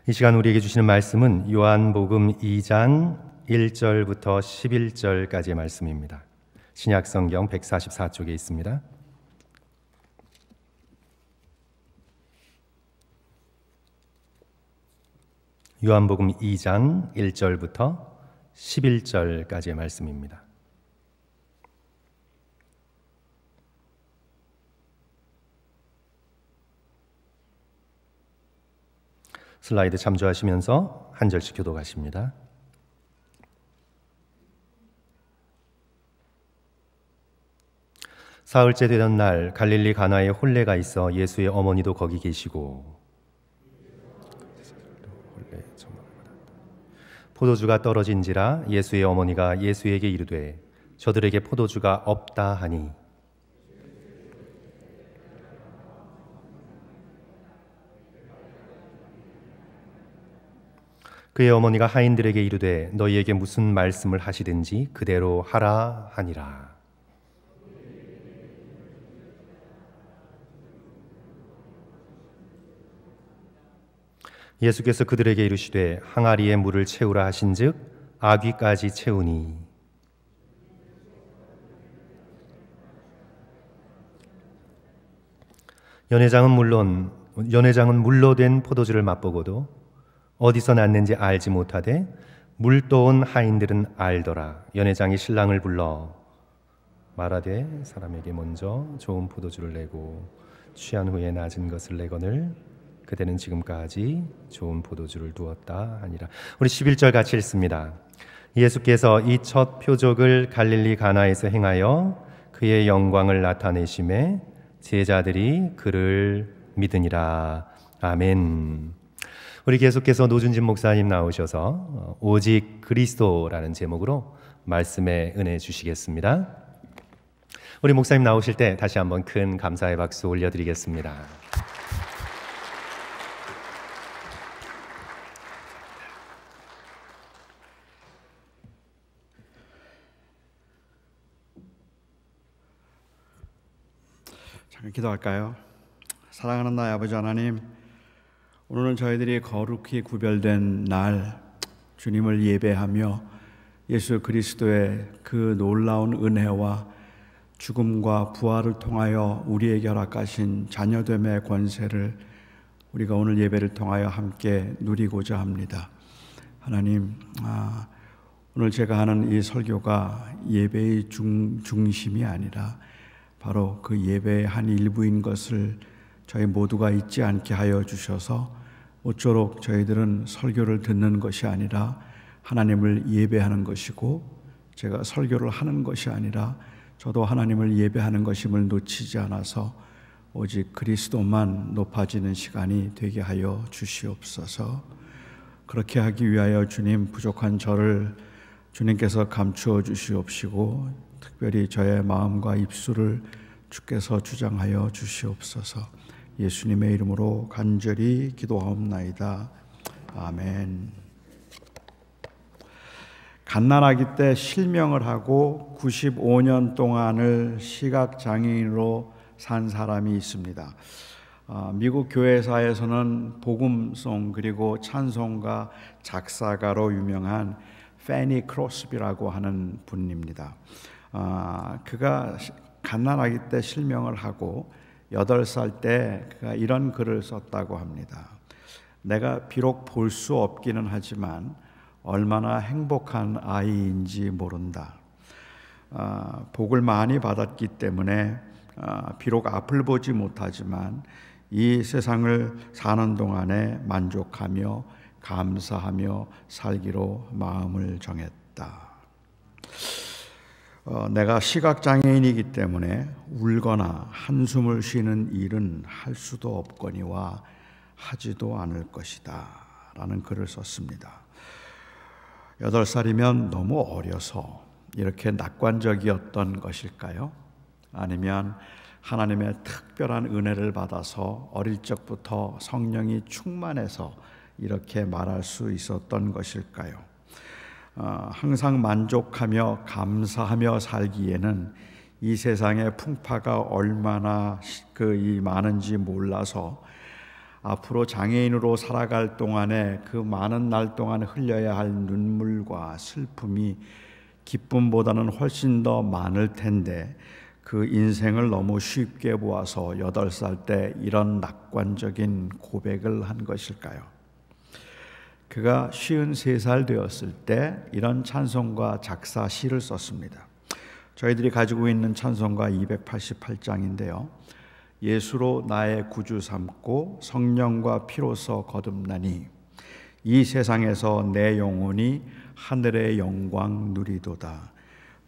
이 시간 우리에게 주시는 말씀은 요한복음 2장 1절부터 11절까지의 말씀입니다. 신약성경 144쪽에 있습니다. 요한복음 2장 1절부터 11절까지의 말씀입니다. 슬라이드 참조하시면서 한 절씩 교독하십니다. 사흘째 되던 날 갈릴리 가나에 혼례가 있어 예수의 어머니도 거기 계시고 포도주가 떨어진지라 예수의 어머니가 예수에게 이르되 저들에게 포도주가 없다 하니 그의 어머니가 하인들에게 이르되 너희에게 무슨 말씀을 하시든지 그대로 하라 하니라. 예수께서 그들에게 이르시되 항아리에 물을 채우라 하신즉 아귀까지 채우니 연회장은 물로 된 포도주를 맛보고도 어디서 났는지 알지 못하되 물 떠온 하인들은 알더라. 연회장이 신랑을 불러 말하되 사람에게 먼저 좋은 포도주를 내고 취한 후에 낮은 것을 내거늘 그대는 지금까지 좋은 포도주를 두었다 하니라. 우리 11절 같이 읽습니다. 예수께서 이 첫 표적을 갈릴리 가나에서 행하여 그의 영광을 나타내심에 제자들이 그를 믿으니라. 아멘. 우리 계속해서 노준진 목사님 나오셔서 오직 그리스도라는 제목으로 말씀의 은혜 주시겠습니다. 우리 목사님 나오실 때 다시 한번 큰 감사의 박수 올려드리겠습니다. 잠깐 기도할까요? 사랑하는 나의 아버지 하나님, 오늘은 저희들이 거룩히 구별된 날 주님을 예배하며 예수 그리스도의 그 놀라운 은혜와 죽음과 부활을 통하여 우리에게 허락하신 자녀됨의 권세를 우리가 오늘 예배를 통하여 함께 누리고자 합니다. 하나님, 오늘 제가 하는 이 설교가 예배의 중심이 아니라 바로 그 예배의 한 일부인 것을 저희 모두가 잊지 않게 하여 주셔서 모쪼록 저희들은 설교를 듣는 것이 아니라 하나님을 예배하는 것이고 제가 설교를 하는 것이 아니라 저도 하나님을 예배하는 것임을 놓치지 않아서 오직 그리스도만 높아지는 시간이 되게 하여 주시옵소서. 그렇게 하기 위하여 주님, 부족한 저를 주님께서 감추어 주시옵시고 특별히 저의 마음과 입술을 주께서 주장하여 주시옵소서. 예수님의 이름으로 간절히 기도하옵나이다. 아멘. 갓난아기 때 실명을 하고 95년 동안을 시각장애인으로 산 사람이 있습니다. 미국 교회사에서는 복음송 그리고 찬송가 작사가로 유명한 페니 크로스비라고 하는 분입니다. 그가 갓난아기 때 실명을 하고 8살 때 그가 이런 글을 썼다고 합니다. 내가 비록 볼 수 없기는 하지만 얼마나 행복한 아이인지 모른다. 복을 많이 받았기 때문에 비록 앞을 보지 못하지만 이 세상을 사는 동안에 만족하며 감사하며 살기로 마음을 정했다. 내가 시각장애인이기 때문에 울거나 한숨을 쉬는 일은 할 수도 없거니와 하지도 않을 것이다 라는 글을 썼습니다. 8살이면 너무 어려서 이렇게 낙관적이었던 것일까요? 아니면 하나님의 특별한 은혜를 받아서 어릴 적부터 성령이 충만해서 이렇게 말할 수 있었던 것일까요? 항상 만족하며 감사하며 살기에는 이 세상의 풍파가 얼마나 많은지 몰라서 앞으로 장애인으로 살아갈 동안에 그 많은 날 동안 흘려야 할 눈물과 슬픔이 기쁨보다는 훨씬 더 많을 텐데 그 인생을 너무 쉽게 보아서 8살 때 이런 낙관적인 고백을 한 것일까요? 그가 53살 되었을 때 이런 찬송가 작사 시를 썼습니다. 저희들이 가지고 있는 찬송가 288장인데요. 예수로 나의 구주 삼고 성령과 피로써 거듭나니 이 세상에서 내 영혼이 하늘의 영광 누리도다.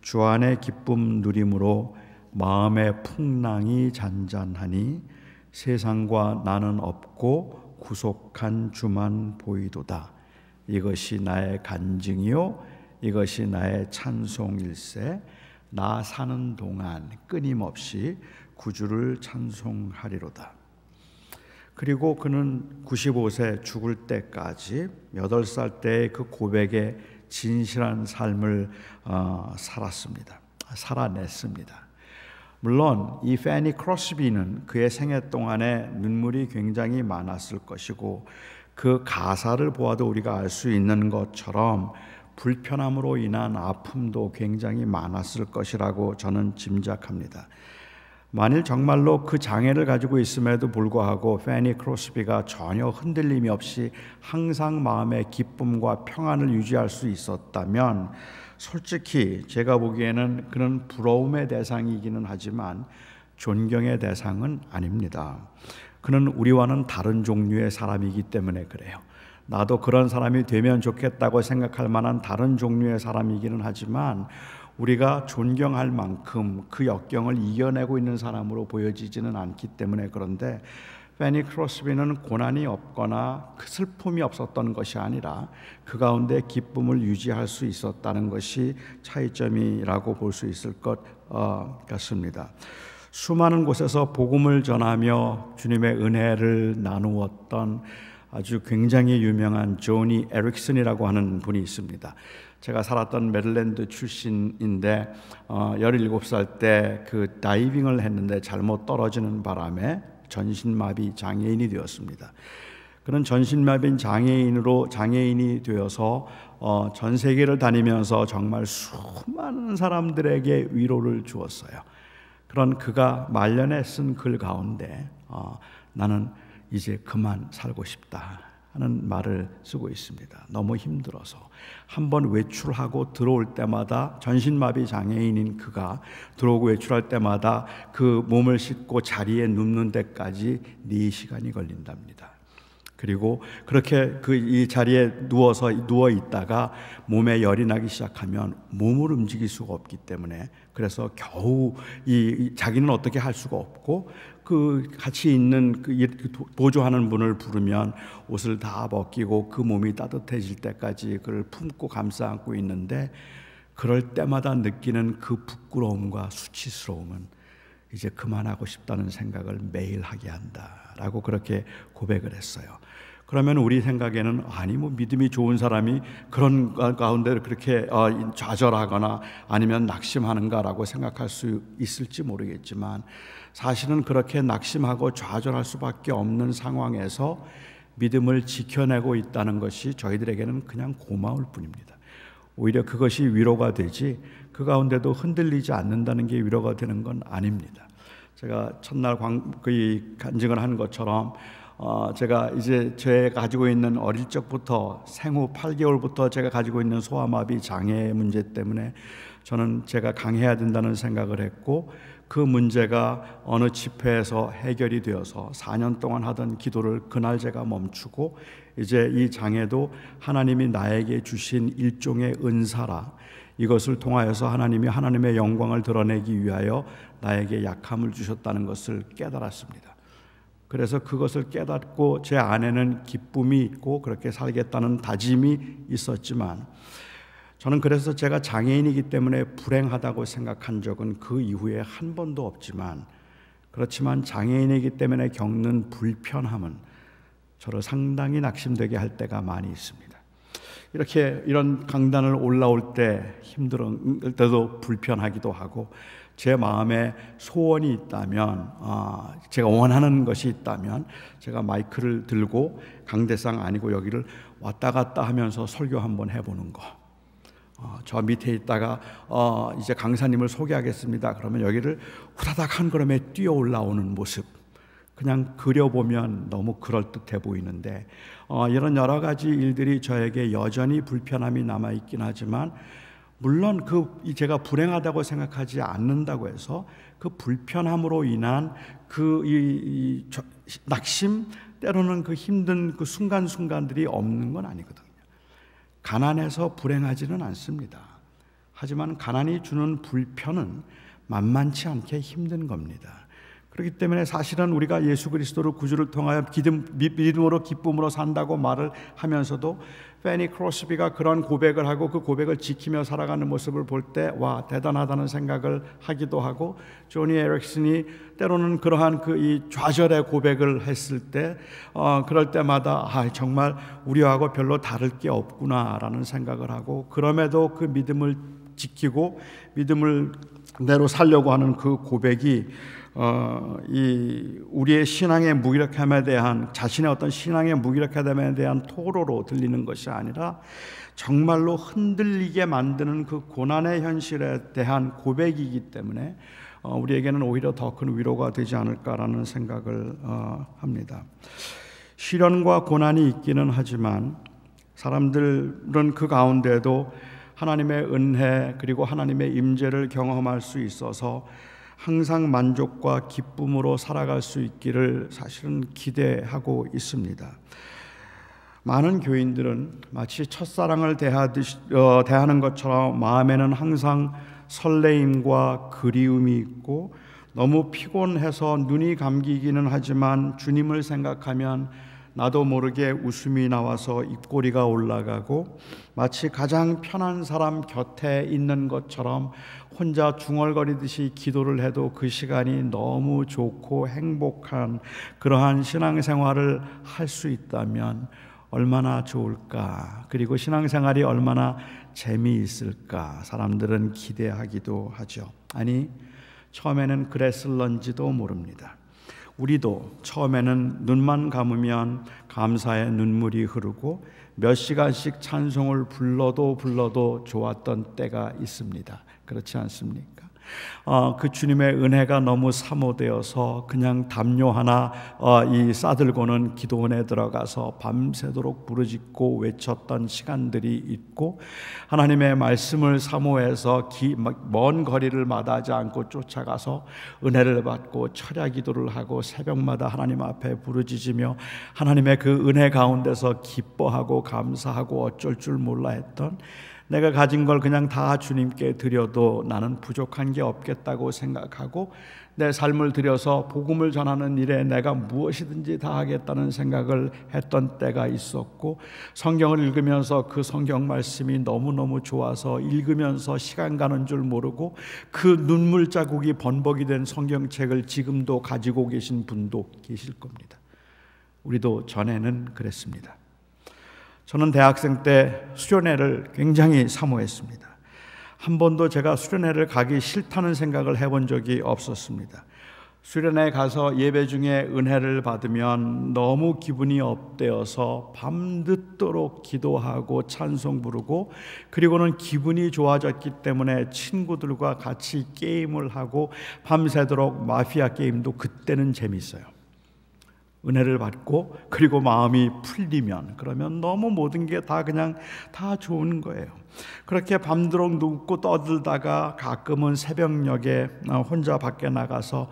주 안의 기쁨 누림으로 마음의 풍랑이 잔잔하니 세상과 나는 없고 구속한 주만 보이도다. 이것이 나의 간증이요 이것이 나의 찬송일세. 나 사는 동안 끊임없이 구주를 찬송하리로다. 그리고 그는 95세 죽을 때까지 8살 때의 그 고백에 진실한 삶을 살아냈습니다. 물론 이 패니 크로스비는 그의 생애 동안에 눈물이 굉장히 많았을 것이고 그 가사를 보아도 우리가 알 수 있는 것처럼 불편함으로 인한 아픔도 굉장히 많았을 것이라고 저는 짐작합니다. 만일 정말로 그 장애를 가지고 있음에도 불구하고 패니 크로스비가 전혀 흔들림이 없이 항상 마음의 기쁨과 평안을 유지할 수 있었다면 솔직히 제가 보기에는 그는 부러움의 대상이기는 하지만 존경의 대상은 아닙니다. 그는 우리와는 다른 종류의 사람이기 때문에 그래요. 나도 그런 사람이 되면 좋겠다고 생각할 만한 다른 종류의 사람이기는 하지만 우리가 존경할 만큼 그 역경을 이겨내고 있는 사람으로 보여지지는 않기 때문에 그런데 패니 크로스비는 고난이 없거나 그 슬픔이 없었던 것이 아니라 그 가운데 기쁨을 유지할 수 있었다는 것이 차이점이라고 볼 수 있을 것 같습니다. 수많은 곳에서 복음을 전하며 주님의 은혜를 나누었던 아주 굉장히 유명한 조니 에릭슨이라고 하는 분이 있습니다. 제가 살았던 메릴랜드 출신인데 17살 때 그 다이빙을 했는데 잘못 떨어지는 바람에 전신마비 장애인이 되었습니다. 그는 전신마비 장애인이 되어서 전 세계를 다니면서 정말 수많은 사람들에게 위로를 주었어요. 그런 그가 말년에 쓴 글 가운데 나는 이제 그만 살고 싶다 하는 말을 쓰고 있습니다. 너무 힘들어서 한번 외출하고 들어올 때마다 전신마비 장애인인 그가 들어오고 외출할 때마다 그 몸을 싣고 자리에 눕는 데까지 4시간이 걸린답니다. 그리고 그렇게 이 자리에 누워 있다가 몸에 열이 나기 시작하면 몸을 움직일 수가 없기 때문에 그래서 겨우 자기는 어떻게 할 수가 없고 그 같이 있는 보조하는 분을 부르면 옷을 다 벗기고 그 몸이 따뜻해질 때까지 그를 품고 감싸 안고 있는데 그럴 때마다 느끼는 그 부끄러움과 수치스러움은 이제 그만하고 싶다는 생각을 매일 하게 한다라고 그렇게 고백을 했어요. 그러면 우리 생각에는 아니 믿음이 좋은 사람이 그런 가운데 그렇게 좌절하거나 아니면 낙심하는가라고 생각할 수 있을지 모르겠지만 사실은 그렇게 낙심하고 좌절할 수밖에 없는 상황에서 믿음을 지켜내고 있다는 것이 저희들에게는 그냥 고마울 뿐입니다. 오히려 그것이 위로가 되지 그 가운데도 흔들리지 않는다는 게 위로가 되는 건 아닙니다. 제가 첫날 간증을 한 것처럼 제가 이제 제가 가지고 있는 어릴 적부터 생후 8개월부터 제가 가지고 있는 소아마비 장애 문제 때문에 저는 제가 강해야 된다는 생각을 했고 그 문제가 어느 집회에서 해결이 되어서 4년 동안 하던 기도를 그날 제가 멈추고 이제 이 장애도 하나님이 나에게 주신 일종의 은사라 이것을 통하여서 하나님이 하나님의 영광을 드러내기 위하여 나에게 약함을 주셨다는 것을 깨달았습니다. 그래서 그것을 깨닫고 제 안에는 기쁨이 있고 그렇게 살겠다는 다짐이 있었지만 저는 그래서 제가 장애인이기 때문에 불행하다고 생각한 적은 그 이후에 한 번도 없지만 그렇지만 장애인이기 때문에 겪는 불편함은 저를 상당히 낙심되게 할 때가 많이 있습니다. 이런 강단을 올라올 때 힘들 때도 불편하기도 하고 제 마음에 소원이 있다면, 제가 원하는 것이 있다면 제가 마이크를 들고 강대상 아니고 여기를 왔다 갔다 하면서 설교 한번 해보는 거. 저 밑에 있다가 이제 강사님을 소개하겠습니다. 그러면 여기를 후다닥 한 걸음에 뛰어 올라오는 모습, 그냥 그려보면 너무 그럴듯해 보이는데 이런 여러 가지 일들이 저에게 여전히 불편함이 남아있긴 하지만, 물론 제가 불행하다고 생각하지 않는다고 해서 그 불편함으로 인한 낙심, 때로는 그 힘든 그 순간순간들이 없는 건 아니거든요. 가난해서 불행하지는 않습니다. 하지만 가난이 주는 불편은 만만치 않게 힘든 겁니다. 그렇기 때문에 사실은 우리가 예수 그리스도를 구주를 통하여 믿음으로 기쁨으로 산다고 말을 하면서도 페니 크로스비가 그런 고백을 하고 그 고백을 지키며 살아가는 모습을 볼 때 와, 대단하다는 생각을 하기도 하고, 조니 에릭슨이 때로는 그러한 이 좌절의 고백을 했을 때 그럴 때마다 정말 우리하고 별로 다를 게 없구나라는 생각을 하고, 그럼에도 그 믿음을 지키고 믿음을 대로 살려고 하는 그 고백이 우리의 신앙의 무기력함에 대한, 자신의 어떤 신앙의 무기력함에 대한 토로로 들리는 것이 아니라 정말로 흔들리게 만드는 그 고난의 현실에 대한 고백이기 때문에 우리에게는 오히려 더 큰 위로가 되지 않을까라는 생각을 합니다. 시련과 고난이 있기는 하지만 사람들은 그 가운데도 하나님의 은혜 그리고 하나님의 임재를 경험할 수 있어서 항상 만족과 기쁨으로 살아갈 수 있기를 사실은 기대하고 있습니다. 많은 교인들은 마치 첫사랑을 대하는 것처럼 마음에는 항상 설레임과 그리움이 있고, 너무 피곤해서 눈이 감기기는 하지만 주님을 생각하면 나도 모르게 웃음이 나와서 입꼬리가 올라가고, 마치 가장 편한 사람 곁에 있는 것처럼 혼자 중얼거리듯이 기도를 해도 그 시간이 너무 좋고 행복한 그러한 신앙생활을 할 수 있다면 얼마나 좋을까, 그리고 신앙생활이 얼마나 재미있을까 사람들은 기대하기도 하죠. 아니, 처음에는 그랬을런지도 모릅니다. 우리도 처음에는 눈만 감으면 감사의 눈물이 흐르고 몇 시간씩 찬송을 불러도 좋았던 때가 있습니다. 그렇지 않습니까? 그 주님의 은혜가 너무 사모되어서 그냥 담요 하나 싸들고는 기도원에 들어가서 밤새도록 부르짖고 외쳤던 시간들이 있고, 하나님의 말씀을 사모해서 먼 거리를 마다하지 않고 쫓아가서 은혜를 받고 철야 기도를 하고 새벽마다 하나님 앞에 부르짖으며 하나님의 그 은혜 가운데서 기뻐하고 감사하고 어쩔 줄 몰라 했던, 내가 가진 걸 그냥 다 주님께 드려도 나는 부족한 게 없겠다고 생각하고 내 삶을 들여서 복음을 전하는 일에 내가 무엇이든지 다 하겠다는 생각을 했던 때가 있었고, 성경을 읽으면서 그 성경 말씀이 너무너무 좋아서 읽으면서 시간 가는 줄 모르고 그 눈물 자국이 번복이 된 성경책을 지금도 가지고 계신 분도 계실 겁니다. 우리도 전에는 그랬습니다. 저는 대학생 때 수련회를 굉장히 사모했습니다. 한 번도 제가 수련회를 가기 싫다는 생각을 해본 적이 없었습니다. 수련회에 가서 예배 중에 은혜를 받으면 너무 기분이 업되어서 밤늦도록 기도하고 찬송 부르고, 그리고는 기분이 좋아졌기 때문에 친구들과 같이 게임을 하고 밤새도록 마피아 게임도 그때는 재밌어요. 은혜를 받고 그리고 마음이 풀리면, 그러면 너무 모든 게 다 그냥 다 좋은 거예요. 그렇게 밤도록 눕고 떠들다가 가끔은 새벽녘에 혼자 밖에 나가서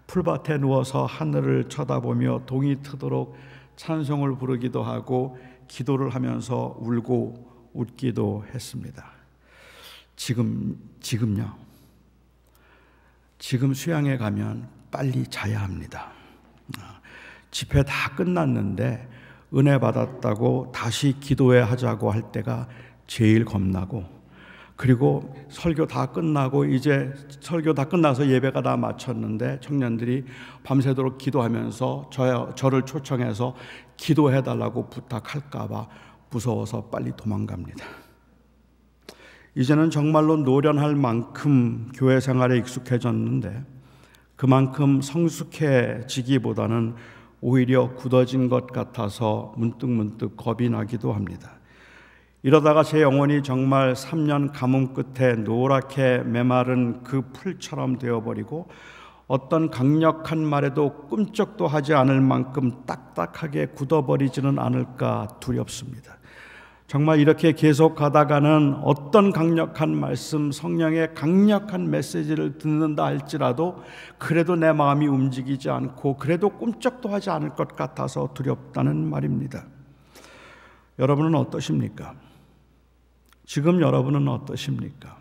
풀밭에 누워서 하늘을 쳐다보며 동이 트도록 찬송을 부르기도 하고 기도를 하면서 울고 웃기도 했습니다. 지금요. 지금 수양에 가면 빨리 자야 합니다. 집회 다 끝났는데 은혜 받았다고 다시 기도회 하자고 할 때가 제일 겁나고, 그리고 설교 다 끝나고 이제 설교 다 끝나서 예배가 다 마쳤는데 청년들이 밤새도록 기도하면서 저를 초청해서 기도해달라고 부탁할까 봐 무서워서 빨리 도망갑니다. 이제는 정말로 노련할 만큼 교회 생활에 익숙해졌는데 그만큼 성숙해지기보다는 오히려 굳어진 것 같아서 문득문득 겁이 나기도 합니다. 이러다가 제 영혼이 정말 3년 가뭄 끝에 노랗게 메마른 그 풀처럼 되어버리고 어떤 강력한 말에도 꿈쩍도 하지 않을 만큼 딱딱하게 굳어버리지는 않을까 두렵습니다. 정말 이렇게 계속 가다가는 어떤 강력한 말씀, 성령의 강력한 메시지를 듣는다 할지라도 그래도 내 마음이 움직이지 않고 그래도 꿈쩍도 하지 않을 것 같아서 두렵다는 말입니다. 여러분은 어떠십니까? 지금 여러분은 어떠십니까?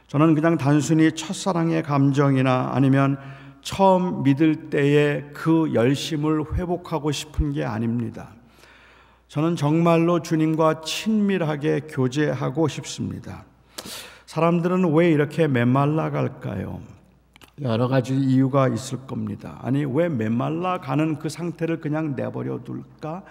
저는 그냥 단순히 첫사랑의 감정이나 아니면 처음 믿을 때의 그 열심을 회복하고 싶은 게 아닙니다. 저는 정말로 주님과 친밀하게 교제하고 싶습니다. 사람들은 왜 이렇게 메말라 갈까요? 여러 가지 이유가 있을 겁니다. 아니, 왜 메말라 가는 그 상태를 그냥 내버려 둘까?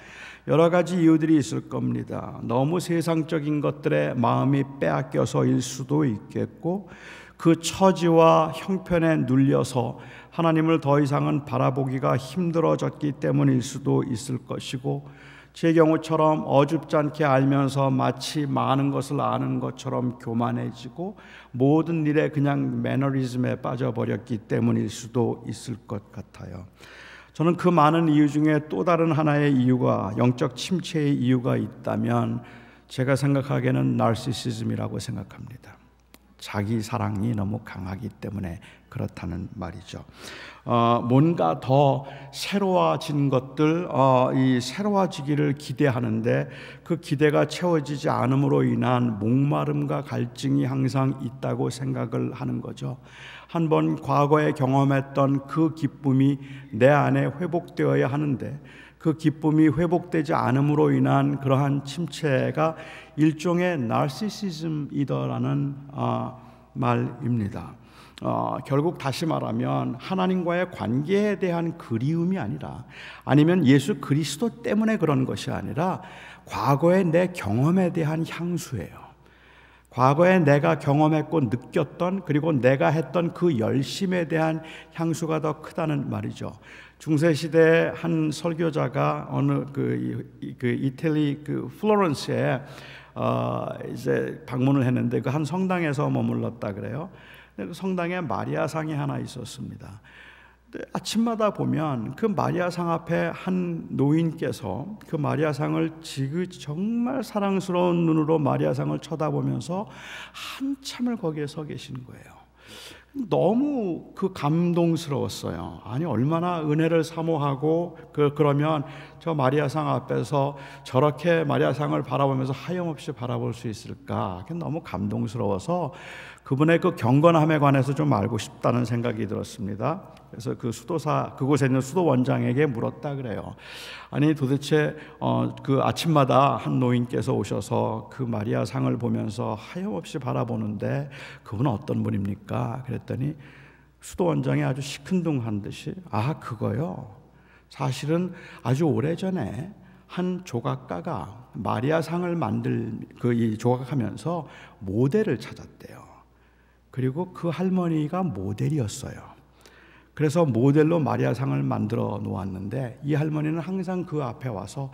여러 가지 이유들이 있을 겁니다. 너무 세상적인 것들에 마음이 빼앗겨서일 수도 있겠고, 그 처지와 형편에 눌려서 하나님을 더 이상은 바라보기가 힘들어졌기 때문일 수도 있을 것이고, 제 경우처럼 어줍지 않게 알면서 마치 많은 것을 아는 것처럼 교만해지고 모든 일에 그냥 매너리즘에 빠져버렸기 때문일 수도 있을 것 같아요. 저는 그 많은 이유 중에 또 다른 하나의 이유가, 영적 침체의 이유가 있다면 제가 생각하기에는 나르시시즘이라고 생각합니다. 자기 사랑이 너무 강하기 때문에 그렇다는 말이죠. 뭔가 더 새로워진 것들, 이 새로워지기를 기대하는데 그 기대가 채워지지 않음으로 인한 목마름과 갈증이 항상 있다고 생각을 하는 거죠. 한번 과거에 경험했던 그 기쁨이 내 안에 회복되어야 하는데 그 기쁨이 회복되지 않음으로 인한 그러한 침체가 일종의 나르시시즘이더라는 말입니다. 결국 다시 말하면 하나님과의 관계에 대한 그리움이 아니라, 아니면 예수 그리스도 때문에 그런 것이 아니라 과거의 내 경험에 대한 향수예요. 과거에 내가 경험했고 느꼈던, 그리고 내가 했던 그 열심에 대한 향수가 더 크다는 말이죠. 중세 시대 한 설교자가 어느 이태리 플로렌스에 이제 방문을 했는데 그 한 성당에서 머물렀다 그래요. 그 성당에 마리아상이 하나 있었습니다. 아침마다 보면 그 마리아상 앞에 한 노인께서 그 마리아상을 정말 사랑스러운 눈으로 마리아상을 쳐다보면서 한참을 거기에 서 계신 거예요. 너무 그 감동스러웠어요. 아니, 얼마나 은혜를 사모하고 그러면 저 마리아상 앞에서 저렇게 마리아상을 바라보면서 하염없이 바라볼 수 있을까? 너무 감동스러워서 그분의 그 경건함에 관해서 좀 알고 싶다는 생각이 들었습니다. 그래서 그 그곳에 있는 수도 원장에게 물었다 그래요. 아니, 도대체 그 아침마다 한 노인께서 오셔서 그 마리아상을 보면서 하염없이 바라보는데 그분은 어떤 분입니까? 그랬더니 수도 원장이 아주 시큰둥한 듯이, 그거요. 사실은 아주 오래전에 한 조각가가 마리아상을 이 조각하면서 모델을 찾았대요. 그리고 그 할머니가 모델이었어요. 그래서 모델로 마리아상을 만들어 놓았는데 이 할머니는 항상 그 앞에 와서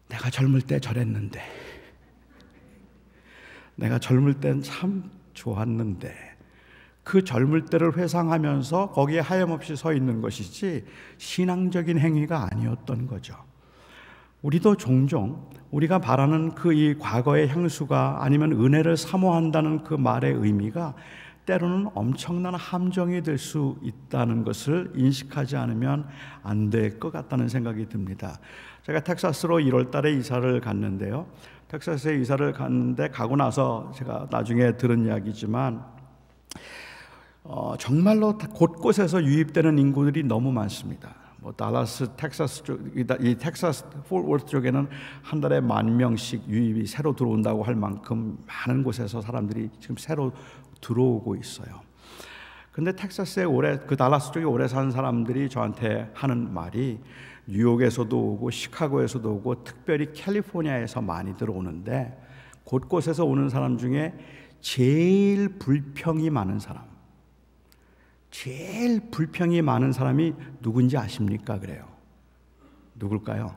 내가 젊을 때 저랬는데, 내가 젊을 땐 참 좋았는데, 그 젊을 때를 회상하면서 거기에 하염없이 서 있는 것이지 신앙적인 행위가 아니었던 거죠. 우리도 종종 우리가 바라는 이 과거의 향수가, 아니면 은혜를 사모한다는 그 말의 의미가 때로는 엄청난 함정이 될 수 있다는 것을 인식하지 않으면 안 될 것 같다는 생각이 듭니다. 제가 텍사스로 1월 달에 이사를 갔는데요. 텍사스에 이사를 갔는데 가고 나서 제가 나중에 들은 이야기지만 정말로 곳곳에서 유입되는 인구들이 너무 많습니다. 달라스, 텍사스 쪽, 이 텍사스 폴워스 쪽에는 한 달에 10,000명씩 유입이 새로 들어온다고 할 만큼 많은 곳에서 사람들이 지금 새로 들어오고 있어요. 근데 텍사스에 달라스 쪽에 오래 산 사람들이 저한테 하는 말이, 뉴욕에서도 오고 시카고에서도 오고 특별히 캘리포니아에서 많이 들어오는데 곳곳에서 오는 사람 중에 제일 불평이 많은 사람, 제일 불평이 많은 사람이 누군지 아십니까? 그래요. 누굴까요?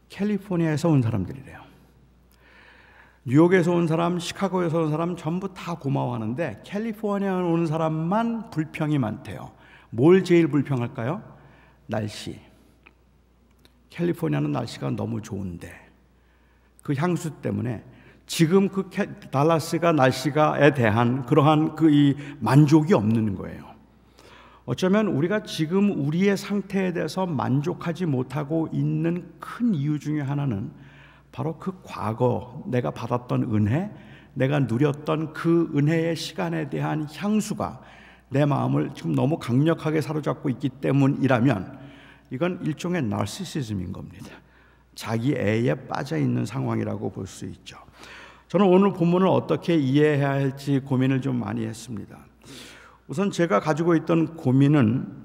캘리포니아에서 온 사람들이래요. 뉴욕에서 온 사람, 시카고에서 온 사람 전부 다 고마워하는데 캘리포니아에 오는 사람만 불평이 많대요. 뭘 제일 불평할까요? 날씨. 캘리포니아는 날씨가 너무 좋은데 그 향수 때문에 지금 그 달라스가 날씨가에 대한 그러한 이 만족이 없는 거예요. 어쩌면 우리가 지금 우리의 상태에 대해서 만족하지 못하고 있는 큰 이유 중에 하나는 바로 그 과거 내가 받았던 은혜, 내가 누렸던 그 은혜의 시간에 대한 향수가 내 마음을 지금 너무 강력하게 사로잡고 있기 때문이라면 이건 일종의 나르시시즘인 겁니다. 자기 애에 빠져 있는 상황이라고 볼 수 있죠. 저는 오늘 본문을 어떻게 이해해야 할지 고민을 좀 많이 했습니다. 우선 제가 가지고 있던 고민은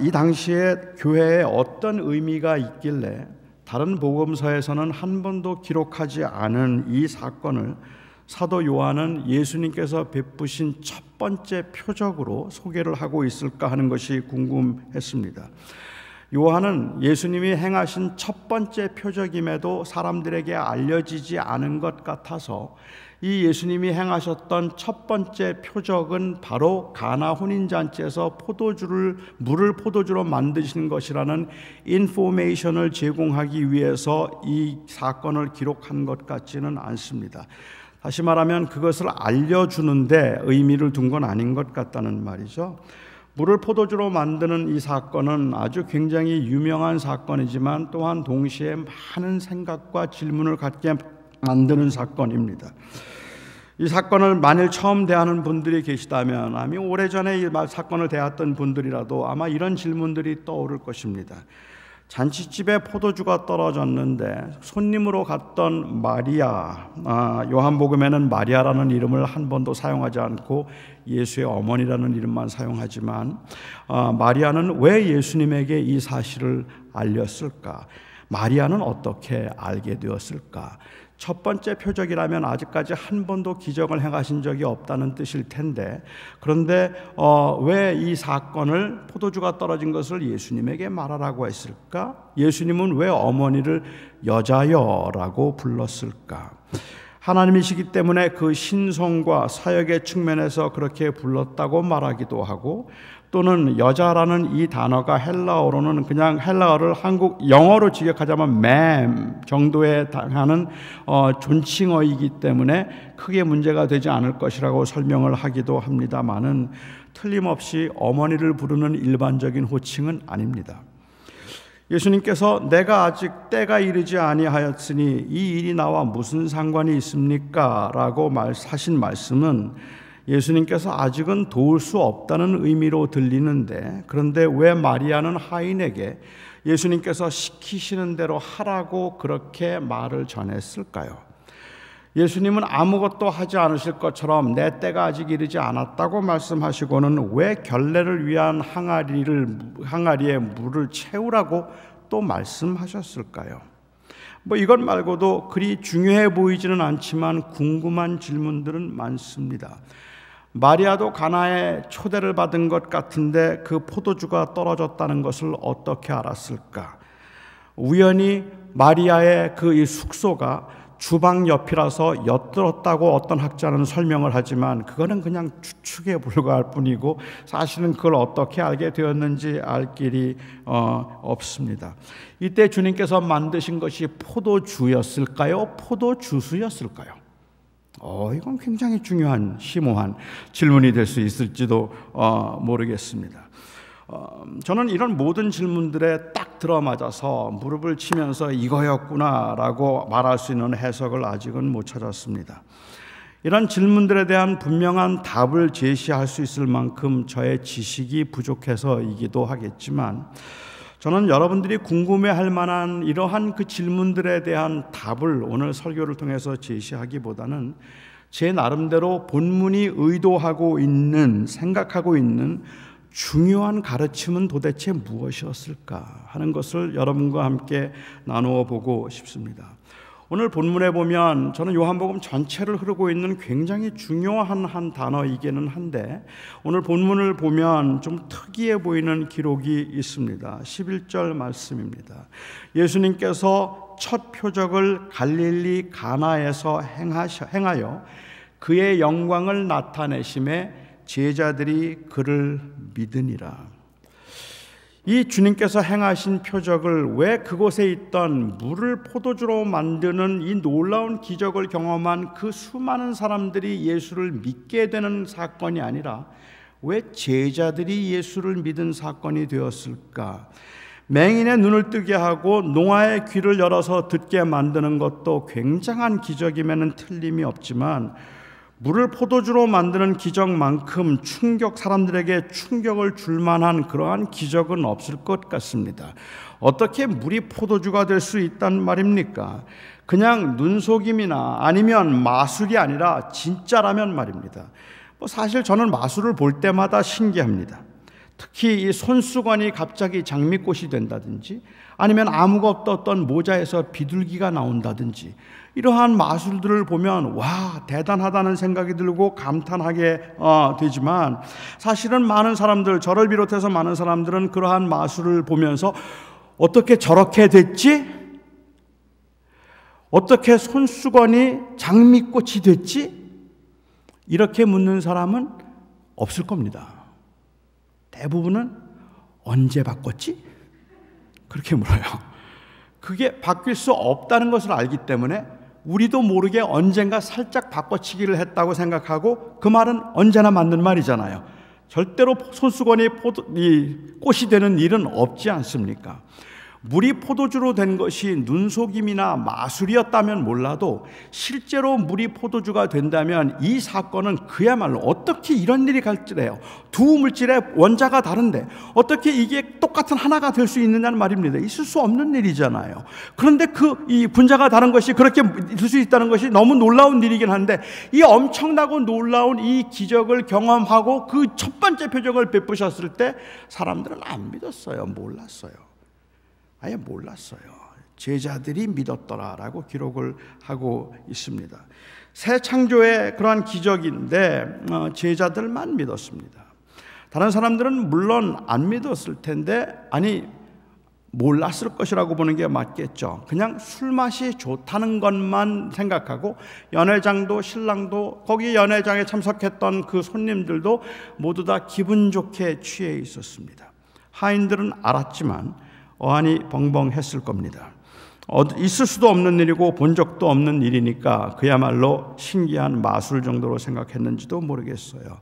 이 당시에 교회에 어떤 의미가 있길래 다른 복음서에서는 한 번도 기록하지 않은 이 사건을 사도 요한은 예수님께서 베푸신 첫 번째 표적으로 소개를 하고 있을까 하는 것이 궁금했습니다. 요한은 예수님이 행하신 첫 번째 표적임에도 사람들에게 알려지지 않은 것 같아서 이 예수님이 행하셨던 첫 번째 표적은 바로 가나 혼인잔치에서 물을 포도주로 만드시는 것이라는 인포메이션을 제공하기 위해서 이 사건을 기록한 것 같지는 않습니다. 다시 말하면 그것을 알려주는데 의미를 둔 건 아닌 것 같다는 말이죠. 물을 포도주로 만드는 이 사건은 아주 굉장히 유명한 사건이지만 또한 동시에 많은 생각과 질문을 갖게 만드는 사건입니다. 이 사건을 만일 처음 대하는 분들이 계시다면 아니 오래전에 이 사건을 대했던 분들이라도 아마 이런 질문들이 떠오를 것입니다. 잔치집에 포도주가 떨어졌는데 손님으로 갔던 마리아, 요한복음에는 마리아라는 이름을 한 번도 사용하지 않고 예수의 어머니라는 이름만 사용하지만 마리아는 왜 예수님에게 이 사실을 알렸을까? 마리아는 어떻게 알게 되었을까? 첫 번째 표적이라면 아직까지 한 번도 기적을 행하신 적이 없다는 뜻일 텐데 그런데 왜 이 사건을 포도주가 떨어진 것을 예수님에게 말하라고 했을까? 예수님은 왜 어머니를 여자여라고 불렀을까? 하나님이시기 때문에 그 신성과 사역의 측면에서 그렇게 불렀다고 말하기도 하고 또는 여자라는 이 단어가 헬라어로는 그냥 헬라어를 영어로 직역하자면 ma'am 정도에 당하는 존칭어이기 때문에 크게 문제가 되지 않을 것이라고 설명을 하기도 합니다만은 틀림없이 어머니를 부르는 일반적인 호칭은 아닙니다. 예수님께서 내가 아직 때가 이르지 아니하였으니 이 일이 나와 무슨 상관이 있습니까? 라고 하신 말씀은 예수님께서 아직은 도울 수 없다는 의미로 들리는데 그런데 왜 마리아는 하인에게 예수님께서 시키시는 대로 하라고 그렇게 말을 전했을까요? 예수님은 아무것도 하지 않으실 것처럼 내 때가 아직 이르지 않았다고 말씀하시고는 왜 결례를 위한 항아리에 물을 채우라고 또 말씀하셨을까요? 이것 말고도 그리 중요해 보이지는 않지만 궁금한 질문들은 많습니다. 마리아도 가나에 초대를 받은 것 같은데 그 포도주가 떨어졌다는 것을 어떻게 알았을까? 우연히 마리아의 이 숙소가 주방 옆이라서 엿들었다고 어떤 학자는 설명을 하지만 그거는 그냥 추측에 불과할 뿐이고 사실은 그걸 어떻게 알게 되었는지 알 길이 없습니다. 이때 주님께서 만드신 것이 포도주였을까요? 포도주스였을까요? 이건 굉장히 중요한 심오한 질문이 될 수 있을지도 모르겠습니다. 저는 이런 모든 질문들에 딱 들어맞아서 무릎을 치면서 이거였구나라고 말할 수 있는 해석을 아직은 못 찾았습니다. 이런 질문들에 대한 분명한 답을 제시할 수 있을 만큼 저의 지식이 부족해서이기도 하겠지만 저는 여러분들이 궁금해할 만한 이러한 그 질문들에 대한 답을 오늘 설교를 통해서 제시하기보다는 제 나름대로 본문이 의도하고 있는, 생각하고 있는 중요한 가르침은 도대체 무엇이었을까 하는 것을 여러분과 함께 나누어 보고 싶습니다. 오늘 본문에 보면 저는 요한복음 전체를 흐르고 있는 굉장히 중요한 한 단어이기는 한데 오늘 본문을 보면 좀 특이해 보이는 기록이 있습니다. 11절 말씀입니다. 예수님께서 첫 표적을 갈릴리 가나에서 행하여 그의 영광을 나타내심에 제자들이 그를 믿으니라. 이 주님께서 행하신 표적을 왜 그곳에 있던 물을 포도주로 만드는 이 놀라운 기적을 경험한 그 수많은 사람들이 예수를 믿게 되는 사건이 아니라 왜 제자들이 예수를 믿은 사건이 되었을까? 맹인의 눈을 뜨게 하고 농아의 귀를 열어서 듣게 만드는 것도 굉장한 기적이면 틀림이 없지만 물을 포도주로 만드는 기적만큼 사람들에게 충격을 줄 만한 그러한 기적은 없을 것 같습니다. 어떻게 물이 포도주가 될 수 있단 말입니까? 그냥 눈속임이나 아니면 마술이 아니라 진짜라면 말입니다. 사실 저는 마술을 볼 때마다 신기합니다. 특히 이 손수건이 갑자기 장미꽃이 된다든지 아니면 아무것도 없던 모자에서 비둘기가 나온다든지 이러한 마술들을 보면 와 대단하다는 생각이 들고 감탄하게 되지만 사실은 많은 사람들, 저를 비롯해서 많은 사람들은 그러한 마술을 보면서 어떻게 저렇게 됐지? 어떻게 손수건이 장미꽃이 됐지? 이렇게 묻는 사람은 없을 겁니다. 대부분은 언제 바꿨지? 그렇게 물어요. 그게 바뀔 수 없다는 것을 알기 때문에 우리도 모르게 언젠가 살짝 바꿔치기를 했다고 생각하고 그 말은 언제나 맞는 말이잖아요. 절대로 손수건이 꽃이 되는 일은 없지 않습니까? 물이 포도주로 된 것이 눈속임이나 마술이었다면 몰라도 실제로 물이 포도주가 된다면 이 사건은 그야말로 어떻게 이런 일이 갈지래요. 두 물질의 원자가 다른데 어떻게 이게 똑같은 하나가 될 수 있느냐는 말입니다. 있을 수 없는 일이잖아요. 그런데 이 분자가 다른 것이 그렇게 될 수 있다는 것이 너무 놀라운 일이긴 한데 이 엄청나고 놀라운 이 기적을 경험하고 그 첫 번째 표적을 베푸셨을 때 사람들은 안 믿었어요. 몰랐어요. 아예 몰랐어요. 제자들이 믿었더라라고 기록을 하고 있습니다. 새 창조의 그러한 기적인데 제자들만 믿었습니다. 다른 사람들은 물론 안 믿었을 텐데 몰랐을 것이라고 보는 게 맞겠죠. 그냥 술맛이 좋다는 것만 생각하고 연회장도 신랑도 거기 연회장에 참석했던 그 손님들도 모두 다 기분 좋게 취해 있었습니다. 하인들은 알았지만 어안이 벙벙했을 겁니다. 있을 수도 없는 일이고 본 적도 없는 일이니까 그야말로 신기한 마술 정도로 생각했는지도 모르겠어요.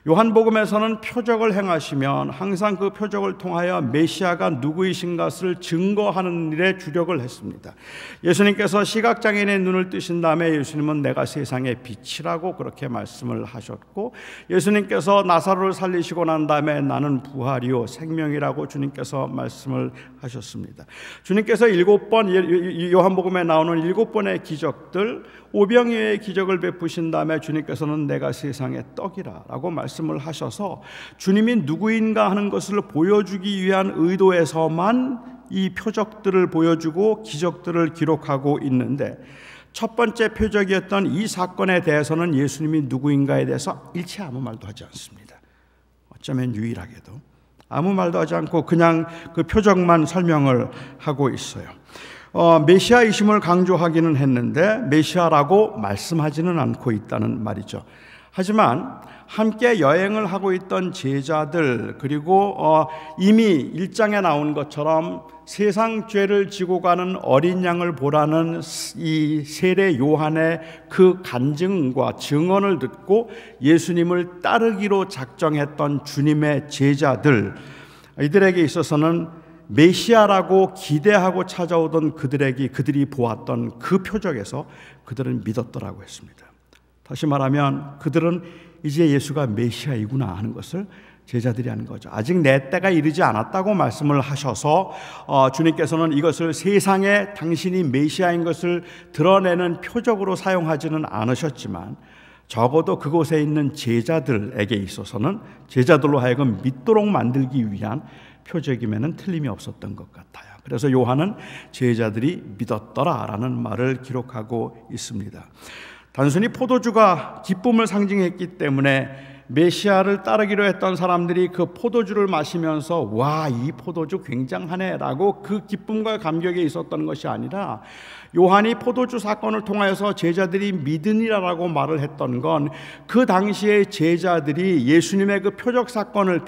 요한복음에서는 표적을 행하시면 항상 그 표적을 통하여 메시아가 누구이신 것을 증거하는 일에 주력을 했습니다. 예수님께서 시각장애인의 눈을 뜨신 다음에 예수님은 내가 세상의 빛이라고 그렇게 말씀을 하셨고, 예수님께서 나사로를 살리시고 난 다음에 나는 부활이요 생명이라고 주님께서 말씀을 하셨습니다. 주님께서 7번, 요한복음에 나오는 7번의 기적들, 오병이어의 기적을 베푸신 다음에 주님께서는 내가 세상의 떡이라 라고 말씀을 하셔서 주님이 누구인가 하는 것을 보여주기 위한 의도에서만 이 표적들을 보여주고 기적들을 기록하고 있는데, 첫 번째 표적이었던 이 사건에 대해서는 예수님이 누구인가에 대해서 일체 아무 말도 하지 않습니다. 어쩌면 유일하게도 아무 말도 하지 않고 그냥 그 표적만 설명을 하고 있어요. 메시아이심을 강조하기는 했는데 메시아라고 말씀하지는 않고 있다는 말이죠. 하지만 함께 여행을 하고 있던 제자들, 그리고 이미 1장에 나온 것처럼 세상 죄를 지고 가는 어린 양을 보라는 이 세례 요한의 그 간증과 증언을 듣고 예수님을 따르기로 작정했던 주님의 제자들, 이들에게 있어서는 메시아라고 기대하고 찾아오던 그들이 보았던 그 표적에서 그들은 믿었더라고 했습니다. 다시 말하면 그들은 이제 예수가 메시아이구나 하는 것을 제자들이 하는 거죠. 아직 내 때가 이르지 않았다고 말씀을 하셔서 주님께서는 이것을 세상에 당신이 메시아인 것을 드러내는 표적으로 사용하지는 않으셨지만 적어도 그곳에 있는 제자들에게 있어서는 제자들로 하여금 믿도록 만들기 위한 표적이면은 틀림이 없었던 것 같아요. 그래서 요한은 제자들이 믿었더라라는 말을 기록하고 있습니다. 단순히 포도주가 기쁨을 상징했기 때문에 메시아를 따르기로 했던 사람들이 그 포도주를 마시면서 와, 이 포도주 굉장하네 라고 그 기쁨과 감격에 있었던 것이 아니라, 요한이 포도주 사건을 통하여서 제자들이 믿으니라라고 말을 했던 건 그 당시에 제자들이 예수님의 그 표적 사건을,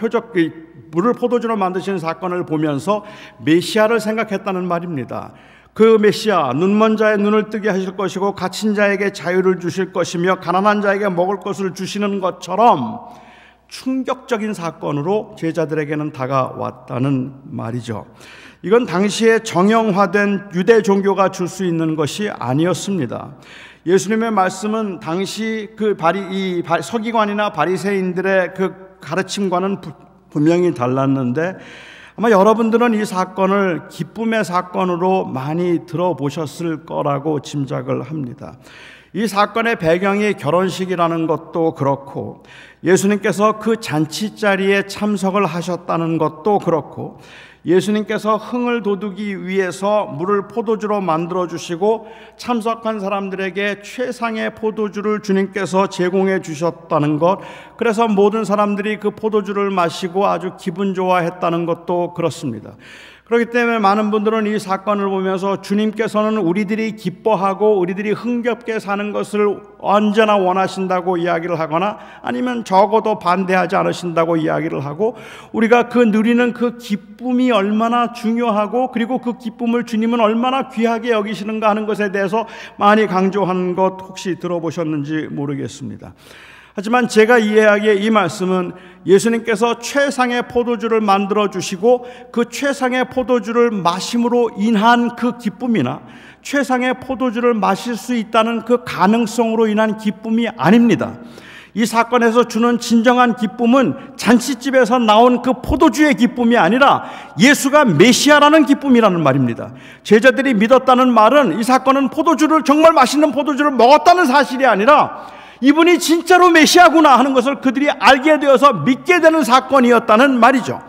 물을 포도주로 만드시는 사건을 보면서 메시아를 생각했다는 말입니다. 그 메시아, 눈먼 자의 눈을 뜨게 하실 것이고 갇힌 자에게 자유를 주실 것이며 가난한 자에게 먹을 것을 주시는 것처럼 충격적인 사건으로 제자들에게는 다가왔다는 말이죠. 이건 당시에 정형화된 유대 종교가 줄 수 있는 것이 아니었습니다. 예수님의 말씀은 당시 그 서기관이나 바리새인들의 그 가르침과는 분명히 달랐는데, 아마 여러분들은 이 사건을 기쁨의 사건으로 많이 들어보셨을 거라고 짐작을 합니다. 이 사건의 배경이 결혼식이라는 것도 그렇고, 예수님께서 그 잔치 자리에 참석을 하셨다는 것도 그렇고, 예수님께서 흥을 돋우기 위해서 물을 포도주로 만들어 주시고 참석한 사람들에게 최상의 포도주를 주님께서 제공해 주셨다는 것, 그래서 모든 사람들이 그 포도주를 마시고 아주 기분 좋아했다는 것도 그렇습니다. 그렇기 때문에 많은 분들은 이 사건을 보면서 주님께서는 우리들이 기뻐하고 우리들이 흥겹게 사는 것을 언제나 원하신다고 이야기를 하거나, 아니면 적어도 반대하지 않으신다고 이야기를 하고, 우리가 그 누리는 그 기쁨이 얼마나 중요하고, 그리고 그 기쁨을 주님은 얼마나 귀하게 여기시는가 하는 것에 대해서 많이 강조하는 것 혹시 들어보셨는지 모르겠습니다. 하지만 제가 이해하기에 이 말씀은 예수님께서 최상의 포도주를 만들어 주시고 그 최상의 포도주를 마심으로 인한 그 기쁨이나 최상의 포도주를 마실 수 있다는 그 가능성으로 인한 기쁨이 아닙니다. 이 사건에서 주는 진정한 기쁨은 잔치집에서 나온 그 포도주의 기쁨이 아니라 예수가 메시아라는 기쁨이라는 말입니다. 제자들이 믿었다는 말은 이 사건은 포도주를, 정말 맛있는 포도주를 먹었다는 사실이 아니라 이분이 진짜로 메시아구나 하는 것을 그들이 알게 되어서 믿게 되는 사건이었다는 말이죠.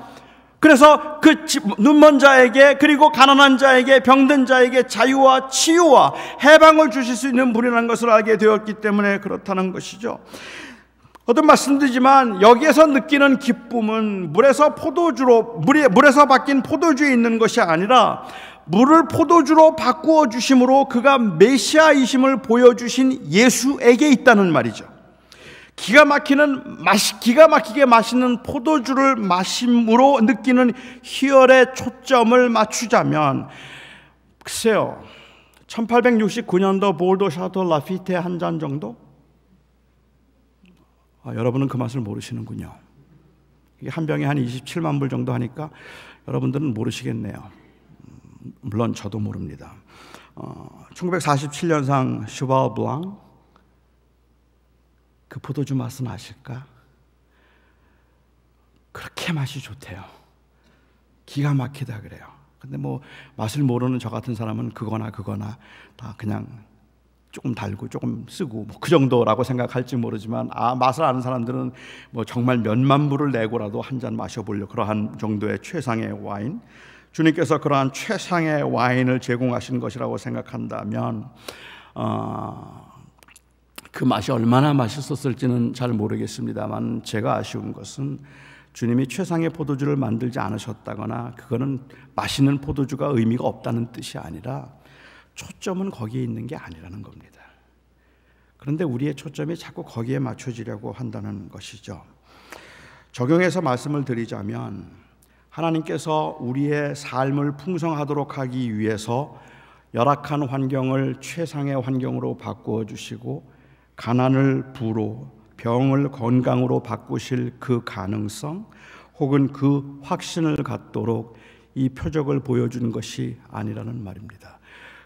그래서 그 눈먼 자에게, 그리고 가난한 자에게, 병든 자에게 자유와 치유와 해방을 주실 수 있는 분이라는 것을 알게 되었기 때문에 그렇다는 것이죠. 거듭 말씀드리지만 여기에서 느끼는 기쁨은 물에서 바뀐 포도주에 있는 것이 아니라 물을 포도주로 바꾸어 주심으로 그가 메시아이심을 보여주신 예수에게 있다는 말이죠. 기가 막히게 맛있는 포도주를 마심으로 느끼는 희열의 초점을 맞추자면, 글쎄요, 1869년도 보르도 샤토 라피테 한 잔 정도? 여러분은 그 맛을 모르시는군요. 이게 한 병에 한 27만 불 정도 하니까 여러분들은 모르시겠네요. 물론 저도 모릅니다. 1947년상 슈발 블랑, 그 포도주 맛은 아실까? 그렇게 맛이 좋대요. 기가 막히다 그래요. 근데 뭐 맛을 모르는 저 같은 사람은 그거나 다 그냥 조금 달고 조금 쓰고 뭐 그 정도라고 생각할지 모르지만, 맛을 아는 사람들은 뭐 정말 몇만 불을 내고라도 한 잔 마셔보려 그러한 정도의 최상의 와인, 주님께서 그러한 최상의 와인을 제공하신 것이라고 생각한다면 그 맛이 얼마나 맛있었을지는 잘 모르겠습니다만, 제가 아쉬운 것은 주님이 최상의 포도주를 만들지 않으셨다거나 그거는 맛있는 포도주가 의미가 없다는 뜻이 아니라 초점은 거기에 있는 게 아니라는 겁니다. 그런데 우리의 초점이 자꾸 거기에 맞춰지려고 한다는 것이죠. 적용해서 말씀을 드리자면, 하나님께서 우리의 삶을 풍성하도록 하기 위해서 열악한 환경을 최상의 환경으로 바꾸어 주시고 가난을 부로, 병을 건강으로 바꾸실 그 가능성 혹은 그 확신을 갖도록 이 표적을 보여주는 것이 아니라는 말입니다.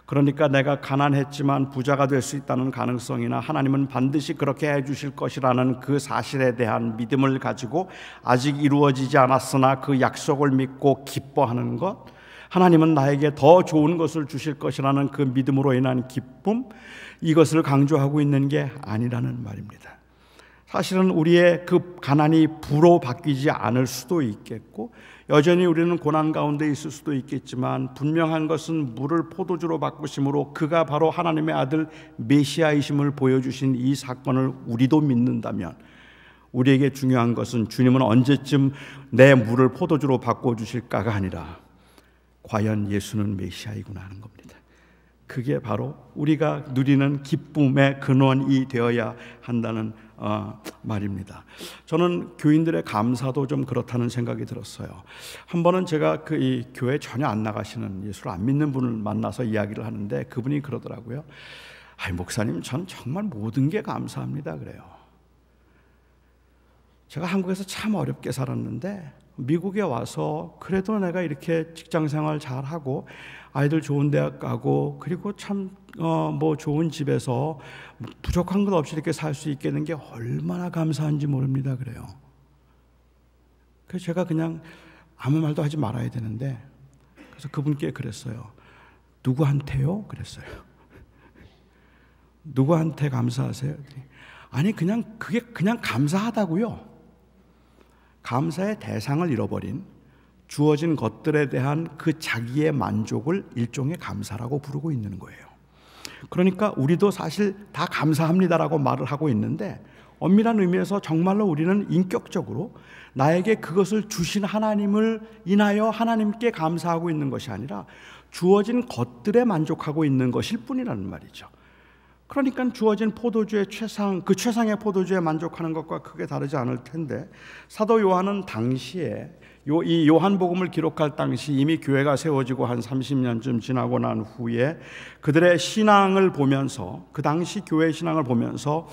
그러니까 내가 가난했지만 부자가 될 수 있다는 가능성이나 하나님은 반드시 그렇게 해주실 것이라는 그 사실에 대한 믿음을 가지고 아직 이루어지지 않았으나 그 약속을 믿고 기뻐하는 것, 하나님은 나에게 더 좋은 것을 주실 것이라는 그 믿음으로 인한 기쁨, 이것을 강조하고 있는 게 아니라는 말입니다. 사실은 우리의 그 가난이 부로 바뀌지 않을 수도 있겠고 여전히 우리는 고난 가운데 있을 수도 있겠지만 분명한 것은 물을 포도주로 바꾸심으로 그가 바로 하나님의 아들 메시아이심을 보여주신 이 사건을 우리도 믿는다면 우리에게 중요한 것은 주님은 언제쯤 내 물을 포도주로 바꿔주실까가 아니라 과연 예수는 메시아이구나 하는 겁니다. 그게 바로 우리가 누리는 기쁨의 근원이 되어야 한다는 말입니다. 저는 교인들의 감사도 좀 그렇다는 생각이 들었어요. 한 번은 제가 이 교회 전혀 안 나가시는 예수를 안 믿는 분을 만나서 이야기를 하는데 그분이 그러더라고요. 목사님, 전 정말 모든 게 감사합니다 그래요. 제가 한국에서 참 어렵게 살았는데 미국에 와서 그래도 내가 이렇게 직장생활 잘하고 아이들 좋은 대학 가고 그리고 참 좋은 집에서 부족한 것 없이 이렇게 살 수 있게 된 게 얼마나 감사한지 모릅니다 그래요. 그래서 제가 그냥 아무 말도 하지 말아야 되는데 그래서 그분께 그랬어요. 누구한테요? 그랬어요. 누구한테 감사하세요? 아니 그게 그냥 감사하다고요. 감사의 대상을 잃어버린 주어진 것들에 대한 그 자기의 만족을 일종의 감사라고 부르고 있는 거예요. 그러니까 우리도 사실 다 감사합니다라고 말을 하고 있는데 엄밀한 의미에서 정말로 우리는 인격적으로 나에게 그것을 주신 하나님을 인하여 하나님께 감사하고 있는 것이 아니라 주어진 것들에 만족하고 있는 것일 뿐이라는 말이죠. 그러니까 주어진 포도주의 그 최상의 포도주에 만족하는 것과 크게 다르지 않을 텐데 사도 요한은 당시에 이 요한복음을 기록할 당시 이미 교회가 세워지고 한 30년쯤 지나고 난 후에 그들의 신앙을 보면서 그 당시 교회의 신앙을 보면서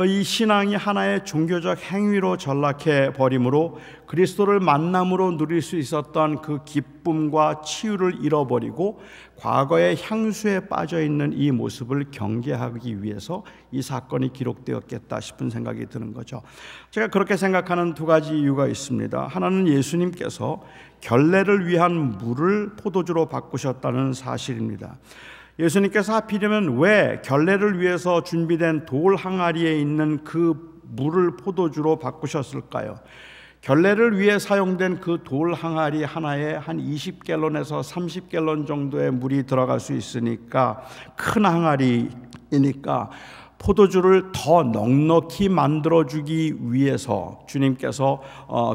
이 신앙이 하나의 종교적 행위로 전락해 버림으로 그리스도를 만남으로 누릴 수 있었던 그 기쁨과 치유를 잃어버리고 과거의 향수에 빠져있는 이 모습을 경계하기 위해서 이 사건이 기록되었겠다 싶은 생각이 드는 거죠. 제가 그렇게 생각하는 두 가지 이유가 있습니다. 하나는 예수님께서 결례를 위한 물을 포도주로 바꾸셨다는 사실입니다. 예수님께서 하필이면 왜 결례를 위해서 준비된 돌 항아리에 있는 그 물을 포도주로 바꾸셨을까요? 결례를 위해 사용된 그 돌 항아리 하나에 한 20갤론에서 30갤론 정도의 물이 들어갈 수 있으니까 큰 항아리이니까 포도주를 더 넉넉히 만들어주기 위해서 주님께서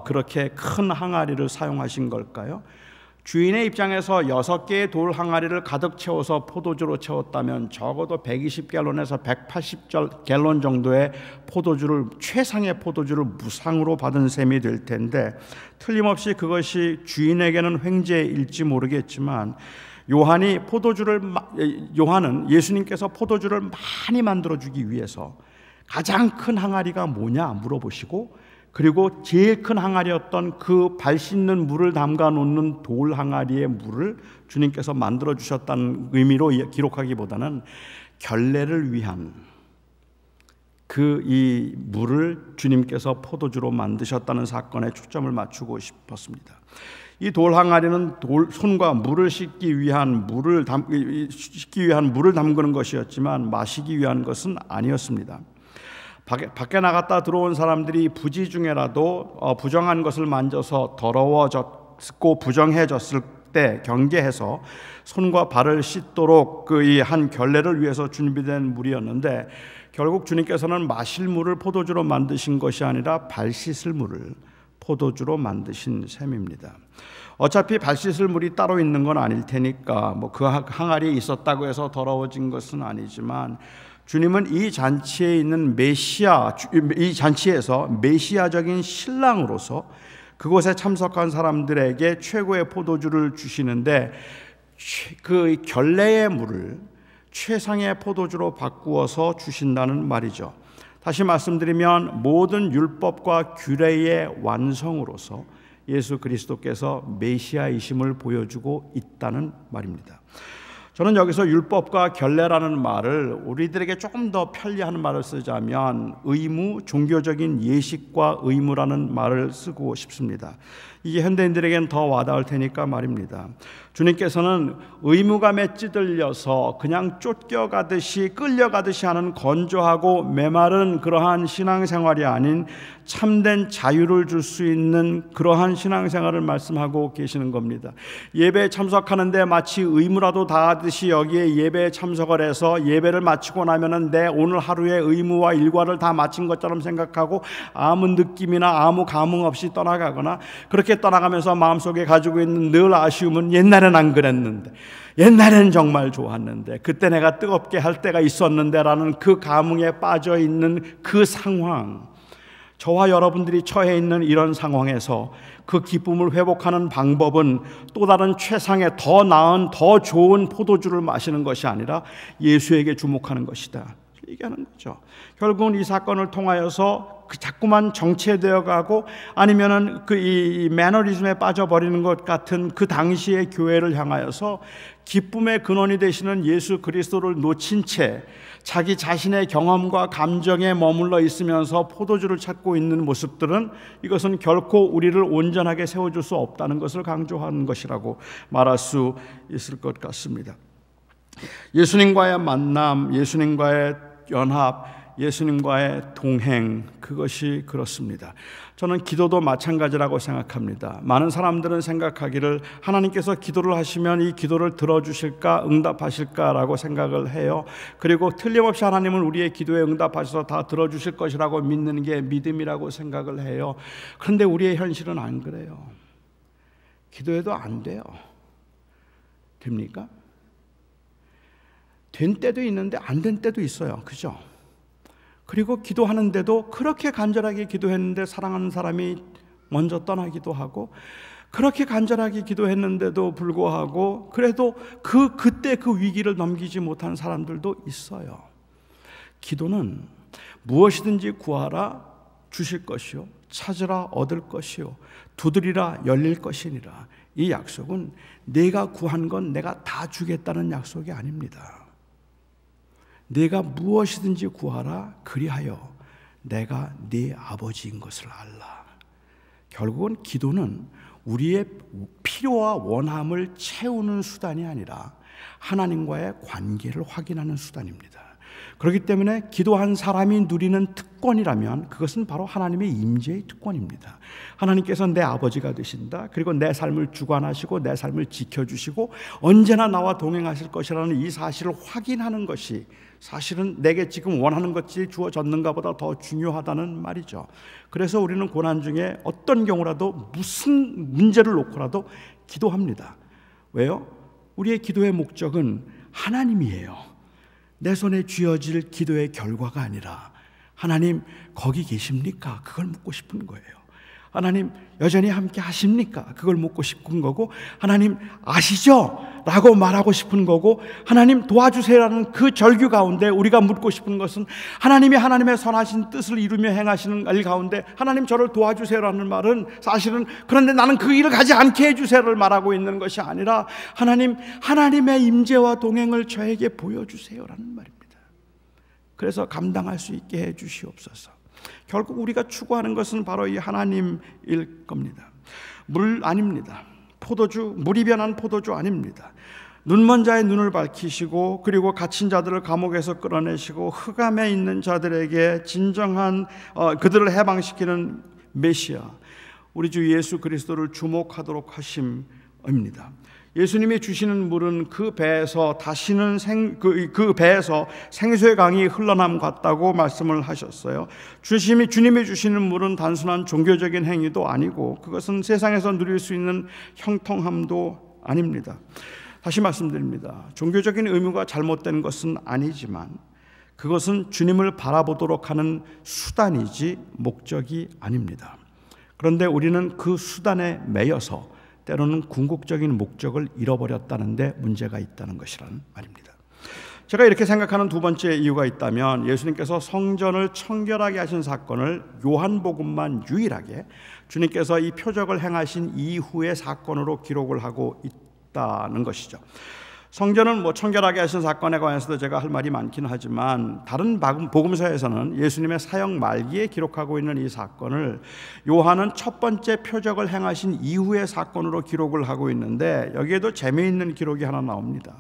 그렇게 큰 항아리를 사용하신 걸까요? 주인의 입장에서 6개의 돌 항아리를 가득 채워서 포도주로 채웠다면 적어도 120갤론에서 180갤론 정도의 포도주를 최상의 포도주를 무상으로 받은 셈이 될 텐데 틀림없이 그것이 주인에게는 횡재일지 모르겠지만 요한은 예수님께서 포도주를 많이 만들어주기 위해서 가장 큰 항아리가 뭐냐 물어보시고 그리고 제일 큰 항아리였던 그 발 씻는 물을 담가 놓는 돌 항아리의 물을 주님께서 만들어 주셨다는 의미로 기록하기보다는 결례를 위한 이 물을 주님께서 포도주로 만드셨다는 사건에 초점을 맞추고 싶었습니다. 이 돌 항아리는 손과 물을 씻기 위한 물을 담그는 것이었지만 마시기 위한 것은 아니었습니다. 밖에 나갔다 들어온 사람들이 부지 중에라도 부정한 것을 만져서 더러워졌고 부정해졌을 때 경계해서 손과 발을 씻도록 그 한 결례를 위해서 준비된 물이었는데 결국 주님께서는 마실 물을 포도주로 만드신 것이 아니라 발 씻을 물을 포도주로 만드신 셈입니다. 어차피 발 씻을 물이 따로 있는 건 아닐 테니까 그 항아리에 있었다고 해서 더러워진 것은 아니지만 주님은 이 잔치에 있는 이 잔치에서 메시아적인 신랑으로서 그곳에 참석한 사람들에게 최고의 포도주를 주시는데 그 결례의 물을 최상의 포도주로 바꾸어서 주신다는 말이죠. 다시 말씀드리면 모든 율법과 규례의 완성으로서 예수 그리스도께서 메시아이심을 보여주고 있다는 말입니다. 저는 여기서 율법과 결례라는 말을 우리들에게 조금 더 편리한 말을 쓰자면 의무, 종교적인 예식과 의무라는 말을 쓰고 싶습니다. 이게 현대인들에겐 더 와닿을 테니까 말입니다. 주님께서는 의무감에 찌들려서 그냥 쫓겨가듯이 끌려가듯이 하는 건조하고 메마른 그러한 신앙생활이 아닌 참된 자유를 줄 수 있는 그러한 신앙생활을 말씀하고 계시는 겁니다. 예배에 참석하는데 마치 의무라도 다하듯이 여기에 예배에 참석을 해서 예배를 마치고 나면은 내 오늘 하루의 의무와 일과를 다 마친 것처럼 생각하고 아무 느낌이나 아무 감흥 없이 떠나가거나, 그렇게 떠나가면서 마음속에 가지고 있는 늘 아쉬움은 옛날엔 안 그랬는데, 옛날엔 정말 좋았는데, 그때 내가 뜨겁게 할 때가 있었는데 라는 그 감흥에 빠져 있는 그 상황, 저와 여러분들이 처해 있는 이런 상황에서 그 기쁨을 회복하는 방법은 또 다른 최상의 더 나은 더 좋은 포도주를 마시는 것이 아니라 예수에게 주목하는 것이다, 얘기하는 거죠. 결국은 이 사건을 통하여서 자꾸만 정체되어 가고 아니면은 이 매너리즘에 빠져버리는 것 같은 그 당시의 교회를 향하여서 기쁨의 근원이 되시는 예수 그리스도를 놓친 채 자기 자신의 경험과 감정에 머물러 있으면서 포도주를 찾고 있는 모습들은, 이것은 결코 우리를 온전하게 세워줄 수 없다는 것을 강조하는 것이라고 말할 수 있을 것 같습니다. 예수님과의 만남, 예수님과의 연합, 예수님과의 동행, 그것이 그렇습니다. 저는 기도도 마찬가지라고 생각합니다. 많은 사람들은 생각하기를 하나님께서 기도를 하시면 이 기도를 들어주실까, 응답하실까라고 생각을 해요. 그리고 틀림없이 하나님은 우리의 기도에 응답하셔서 다 들어주실 것이라고 믿는 게 믿음이라고 생각을 해요. 그런데 우리의 현실은 안 그래요. 기도해도 안 돼요. 됩니까? 된 때도 있는데 안 된 때도 있어요. 그죠? 그리고 기도하는데도 그렇게 간절하게 기도했는데 사랑하는 사람이 먼저 떠나기도 하고, 그렇게 간절하게 기도했는데도 불구하고 그래도 그때 그 위기를 넘기지 못한 사람들도 있어요. 기도는 무엇이든지 구하라 주실 것이요, 찾으라 얻을 것이요, 두드리라 열릴 것이니라. 이 약속은 내가 구한 건 내가 다 주겠다는 약속이 아닙니다. 내가 무엇이든지 구하라, 그리하여 내가 네 아버지인 것을 알라. 결국은 기도는 우리의 필요와 원함을 채우는 수단이 아니라 하나님과의 관계를 확인하는 수단입니다. 그렇기 때문에 기도한 사람이 누리는 특권이라면 그것은 바로 하나님의 임재의 특권입니다. 하나님께서 내 아버지가 되신다, 그리고 내 삶을 주관하시고 내 삶을 지켜주시고 언제나 나와 동행하실 것이라는 이 사실을 확인하는 것이 사실은 내게 지금 원하는 것이 주어졌는가 보다 더 중요하다는 말이죠. 그래서 우리는 고난 중에 어떤 경우라도 무슨 문제를 놓고라도 기도합니다. 왜요? 우리의 기도의 목적은 하나님이에요. 내 손에 쥐어질 기도의 결과가 아니라 하나님 거기 계십니까? 그걸 묻고 싶은 거예요. 하나님 여전히 함께 하십니까? 그걸 묻고 싶은 거고, 하나님 아시죠? 라고 말하고 싶은 거고, 하나님 도와주세요라는 그 절규 가운데 우리가 묻고 싶은 것은 하나님이 하나님의 선하신 뜻을 이루며 행하시는 일 가운데 하나님 저를 도와주세요라는 말은 사실은 그런데 나는 그 일을 가지 않게 해주세요를 말하고 있는 것이 아니라 하나님의 임재와 동행을 저에게 보여주세요라는 말입니다. 그래서 감당할 수 있게 해주시옵소서. 결국 우리가 추구하는 것은 바로 이 하나님일 겁니다. 물 아닙니다. 포도주, 물이 변한 포도주 아닙니다. 눈먼 자의 눈을 밝히시고 그리고 갇힌 자들을 감옥에서 끌어내시고 흑암에 있는 자들에게 진정한 그들을 해방시키는 메시아, 우리 주 예수 그리스도를 주목하도록 하심입니다. 예수님이 주시는 물은 그 배에서 다시는 그 배에서 생수의 강이 흘러남 같다고 말씀을 하셨어요. 주님이 주시는 물은 단순한 종교적인 행위도 아니고 그것은 세상에서 누릴 수 있는 형통함도 아닙니다. 다시 말씀드립니다. 종교적인 의무가 잘못된 것은 아니지만 그것은 주님을 바라보도록 하는 수단이지 목적이 아닙니다. 그런데 우리는 그 수단에 매여서 때로는 궁극적인 목적을 잃어버렸다는 데 문제가 있다는 것이라는 말입니다. 제가 이렇게 생각하는 두 번째 이유가 있다면, 예수님께서 성전을 청결하게 하신 사건을 요한복음만 유일하게 주님께서 이 표적을 행하신 이후의 사건으로 기록을 하고 있다는 것이죠. 성전은 청결하게 하신 사건에 관해서도 제가 할 말이 많긴 하지만 다른 복음서에서는 예수님의 사역 말기에 기록하고 있는 이 사건을 요한은 첫 번째 표적을 행하신 이후의 사건으로 기록을 하고 있는데 여기에도 재미있는 기록이 하나 나옵니다.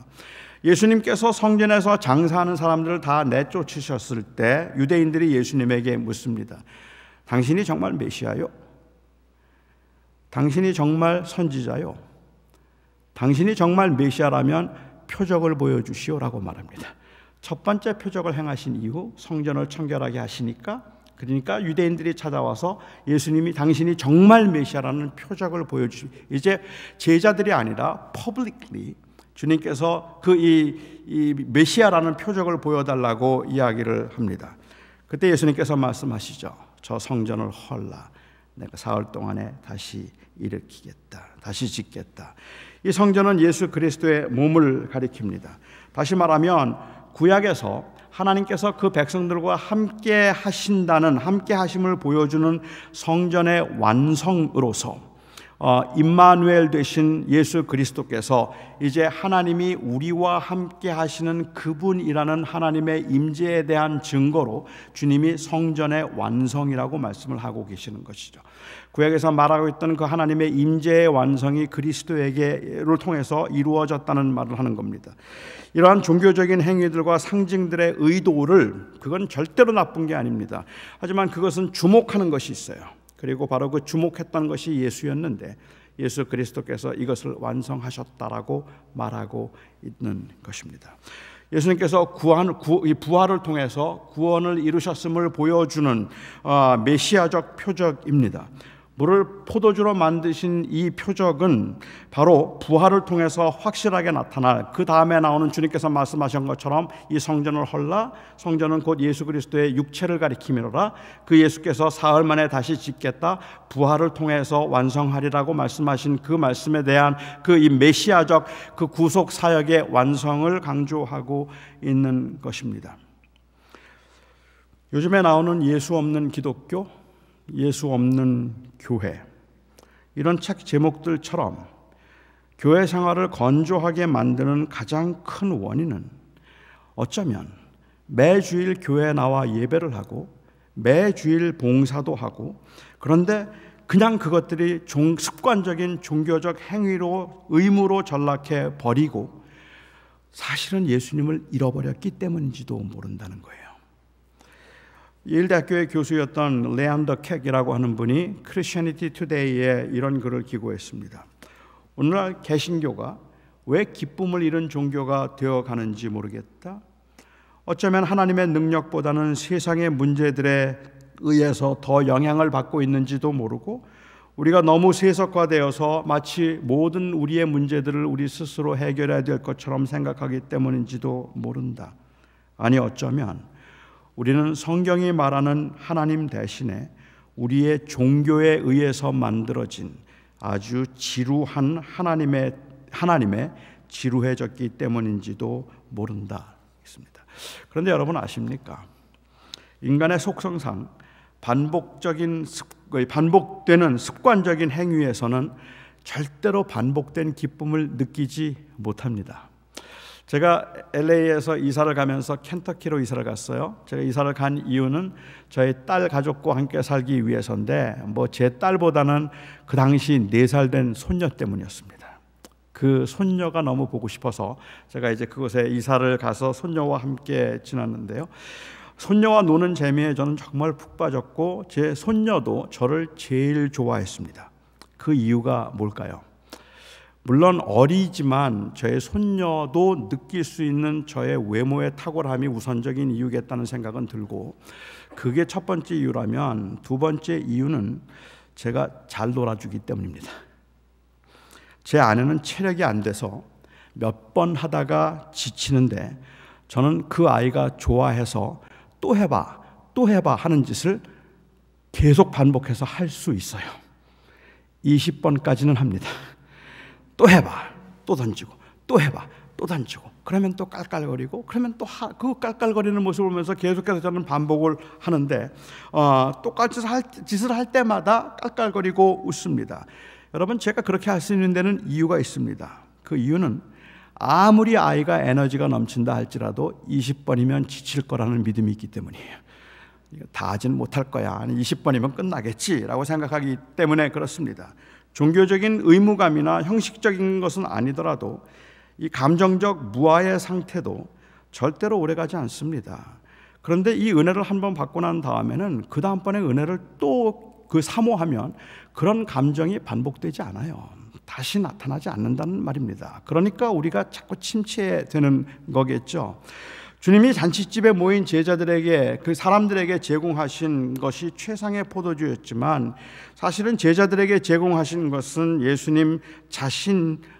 예수님께서 성전에서 장사하는 사람들을 다 내쫓으셨을 때 유대인들이 예수님에게 묻습니다. 당신이 정말 메시아요? 당신이 정말 선지자요? 당신이 정말 메시아라면 표적을 보여주시오라고 말합니다. 첫 번째 표적을 행하신 이후 성전을 청결하게 하시니까 그러니까 유대인들이 찾아와서 예수님이 당신이 정말 메시아라는 표적을 보여주시오. 이제 제자들이 아니라 publicly 주님께서 이 메시아라는 표적을 보여달라고 이야기를 합니다. 그때 예수님께서 말씀하시죠. 저 성전을 헐라. 내가 사흘 동안에 다시 일으키겠다. 다시 짓겠다. 이 성전은 예수 그리스도의 몸을 가리킵니다. 다시 말하면 구약에서 하나님께서 그 백성들과 함께 하신다는 함께 하심을 보여주는 성전의 완성으로서 임마누엘 되신 예수 그리스도께서 이제 하나님이 우리와 함께 하시는 그분이라는 하나님의 임재에 대한 증거로 주님이 성전의 완성이라고 말씀을 하고 계시는 것이죠. 구약에서 말하고 있던 그 하나님의 임재의 완성이 그리스도에게를 통해서 이루어졌다는 말을 하는 겁니다. 이러한 종교적인 행위들과 상징들의 의도를 그건 절대로 나쁜 게 아닙니다. 하지만 그것은 주목하는 것이 있어요. 그리고 바로 그 주목했던 것이 예수였는데 예수 그리스도께서 이것을 완성하셨다라고 말하고 있는 것입니다. 예수님께서 부활을 통해서 구원을 이루셨음을 보여주는 메시아적 표적입니다. 물을 포도주로 만드신 이 표적은 바로 부활을 통해서 확실하게 나타날 그 다음에 나오는 주님께서 말씀하신 것처럼 이 성전을 헐라. 성전은 곧 예수 그리스도의 육체를 가리킴이로라. 그 예수께서 사흘 만에 다시 짓겠다. 부활을 통해서 완성하리라고 말씀하신 그 말씀에 대한 그 이 메시아적 그 구속 사역의 완성을 강조하고 있는 것입니다. 요즘에 나오는 예수 없는 기독교, 예수 없는 교회, 이런 책 제목들처럼 교회 생활을 건조하게 만드는 가장 큰 원인은 어쩌면 매주일 교회에 나와 예배를 하고 매주일 봉사도 하고 그런데 그냥 그것들이 습관적인 종교적 행위로 의무로 전락해 버리고 사실은 예수님을 잃어버렸기 때문인지도 모른다는 거예요. 예일대학교의 교수였던 레안더 캑이라고 하는 분이 크리스천니티 투데이에 이런 글을 기고했습니다. 오늘날 개신교가 왜 기쁨을 잃은 종교가 되어가는지 모르겠다. 어쩌면 하나님의 능력보다는 세상의 문제들에 의해서 더 영향을 받고 있는지도 모르고 우리가 너무 세속화되어서 마치 모든 우리의 문제들을 우리 스스로 해결해야 될 것처럼 생각하기 때문인지도 모른다. 아니 어쩌면 우리는 성경이 말하는 하나님 대신에 우리의 종교에 의해서 만들어진 아주 지루한 하나님의 지루해졌기 때문인지도 모른다. 그런데 여러분 아십니까? 인간의 속성상 반복되는 습관적인 행위에서는 절대로 반복된 기쁨을 느끼지 못합니다. 제가 LA에서 이사를 가면서 켄터키로 이사를 갔어요. 제가 이사를 간 이유는 저희 딸 가족과 함께 살기 위해서인데 제 딸보다는 그 당시 4살 된 손녀 때문이었습니다. 그 손녀가 너무 보고 싶어서 제가 이제 그곳에 이사를 가서 손녀와 함께 지났는데요. 손녀와 노는 재미에 저는 정말 푹 빠졌고 제 손녀도 저를 제일 좋아했습니다. 그 이유가 뭘까요? 물론 어리지만 저의 손녀도 느낄 수 있는 저의 외모의 탁월함이 우선적인 이유겠다는 생각은 들고 그게 첫 번째 이유라면 두 번째 이유는 제가 잘 놀아주기 때문입니다. 제 아내는 체력이 안 돼서 몇 번 하다가 지치는데 저는 그 아이가 좋아해서 또 해봐 하는 짓을 계속 반복해서 할 수 있어요. 20번까지는 합니다. 또 해봐, 또 던지고, 또 해봐, 또 던지고. 그러면 또 깔깔거리고, 그러면 또 그 깔깔거리는 모습을 보면서 계속해서 저는 반복을 하는데 똑같이 짓을 할 때마다 깔깔거리고 웃습니다. 여러분 제가 그렇게 할 수 있는 데는 이유가 있습니다. 그 이유는 아무리 아이가 에너지가 넘친다 할지라도 20번이면 지칠 거라는 믿음이 있기 때문이에요. 이거 다 하지는 못할 거야. 아니 20번이면 끝나겠지라고 생각하기 때문에 그렇습니다. 종교적인 의무감이나 형식적인 것은 아니더라도 이 감정적 무아의 상태도 절대로 오래가지 않습니다. 그런데 이 은혜를 한번 받고 난 다음에는 그 다음번에 은혜를 또 그 사모하면 그런 감정이 반복되지 않아요. 다시 나타나지 않는다는 말입니다. 그러니까 우리가 자꾸 침체되는 거겠죠. 주님이 잔치집에 모인 제자들에게, 그 사람들에게 제공하신 것이 최상의 포도주였지만 사실은 제자들에게 제공하신 것은 예수님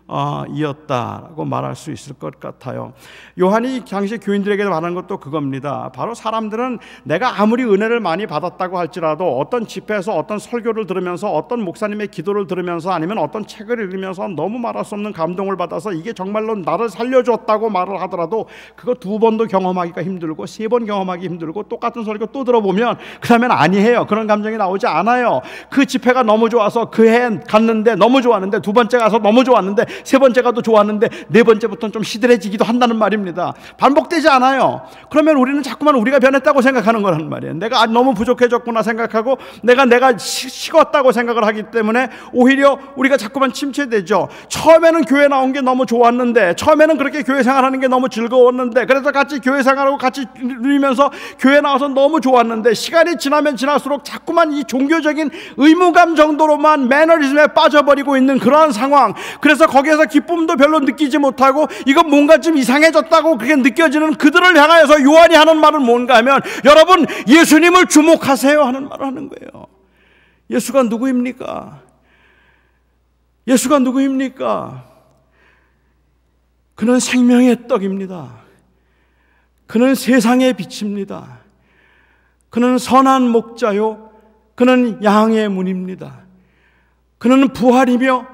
자신이었다라고 말할 수 있을 것 같아요. 요한이 당시 교인들에게 말하는 것도 그겁니다. 바로 사람들은 내가 아무리 은혜를 많이 받았다고 할지라도 어떤 집회에서 어떤 설교를 들으면서 어떤 목사님의 기도를 들으면서 아니면 어떤 책을 읽으면서 너무 말할 수 없는 감동을 받아서 이게 정말로 나를 살려줬다고 말을 하더라도 그거 2번도 경험하기가 힘들고 3번 경험하기 힘들고 똑같은 설교 또 들어보면 그러면 아니에요. 그런 감정이 나오지 않아요. 그 집회가 너무 좋아서 그 해 갔는데 너무 좋았는데 2번째 가서 너무 좋았는데 3번째 가도 좋았는데 4번째부터는 좀 시들해지기도 한다는 말입니다. 반복되지 않아요. 그러면 우리는 자꾸만 우리가 변했다고 생각하는 거란 말이에요. 내가 너무 부족해졌구나 생각하고 내가 식었다고 생각을 하기 때문에 오히려 우리가 자꾸만 침체되죠. 처음에는 교회 나온 게 너무 좋았는데, 처음에는 그렇게 교회 생활하는 게 너무 즐거웠는데, 그래서 같이 교회 생활하고 같이 누리면서 교회 나와서 너무 좋았는데, 시간이 지나면 지날수록 자꾸만 이 종교적인 의무감 정도로만 매너리즘에 빠져버리고 있는 그러한 상황. 그래서 거기에서 기쁨도 별로 느끼지 못하고 이건 뭔가 좀 이상해졌다고 그게 느껴지는 그들을 향하여서 요한이 하는 말은 뭔가 하면, 여러분 예수님을 주목하세요 하는 말을 하는 거예요. 예수가 누구입니까? 예수가 누구입니까? 그는 생명의 떡입니다. 그는 세상의 빛입니다. 그는 선한 목자요, 그는 양의 문입니다. 그는 부활이며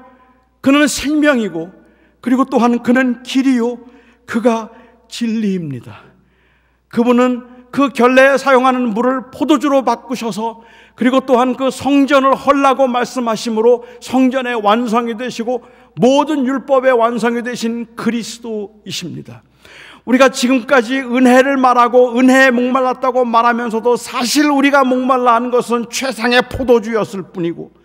그는 생명이고, 그리고 또한 그는 길이요, 그가 진리입니다. 그분은 그 결례에 사용하는 물을 포도주로 바꾸셔서, 그리고 또한 그 성전을 헐라고 말씀하심으로 성전의 완성이 되시고 모든 율법의 완성이 되신 그리스도이십니다. 우리가 지금까지 은혜를 말하고 은혜에 목말랐다고 말하면서도 사실 우리가 목말라 한 것은 최상의 포도주였을 뿐이고,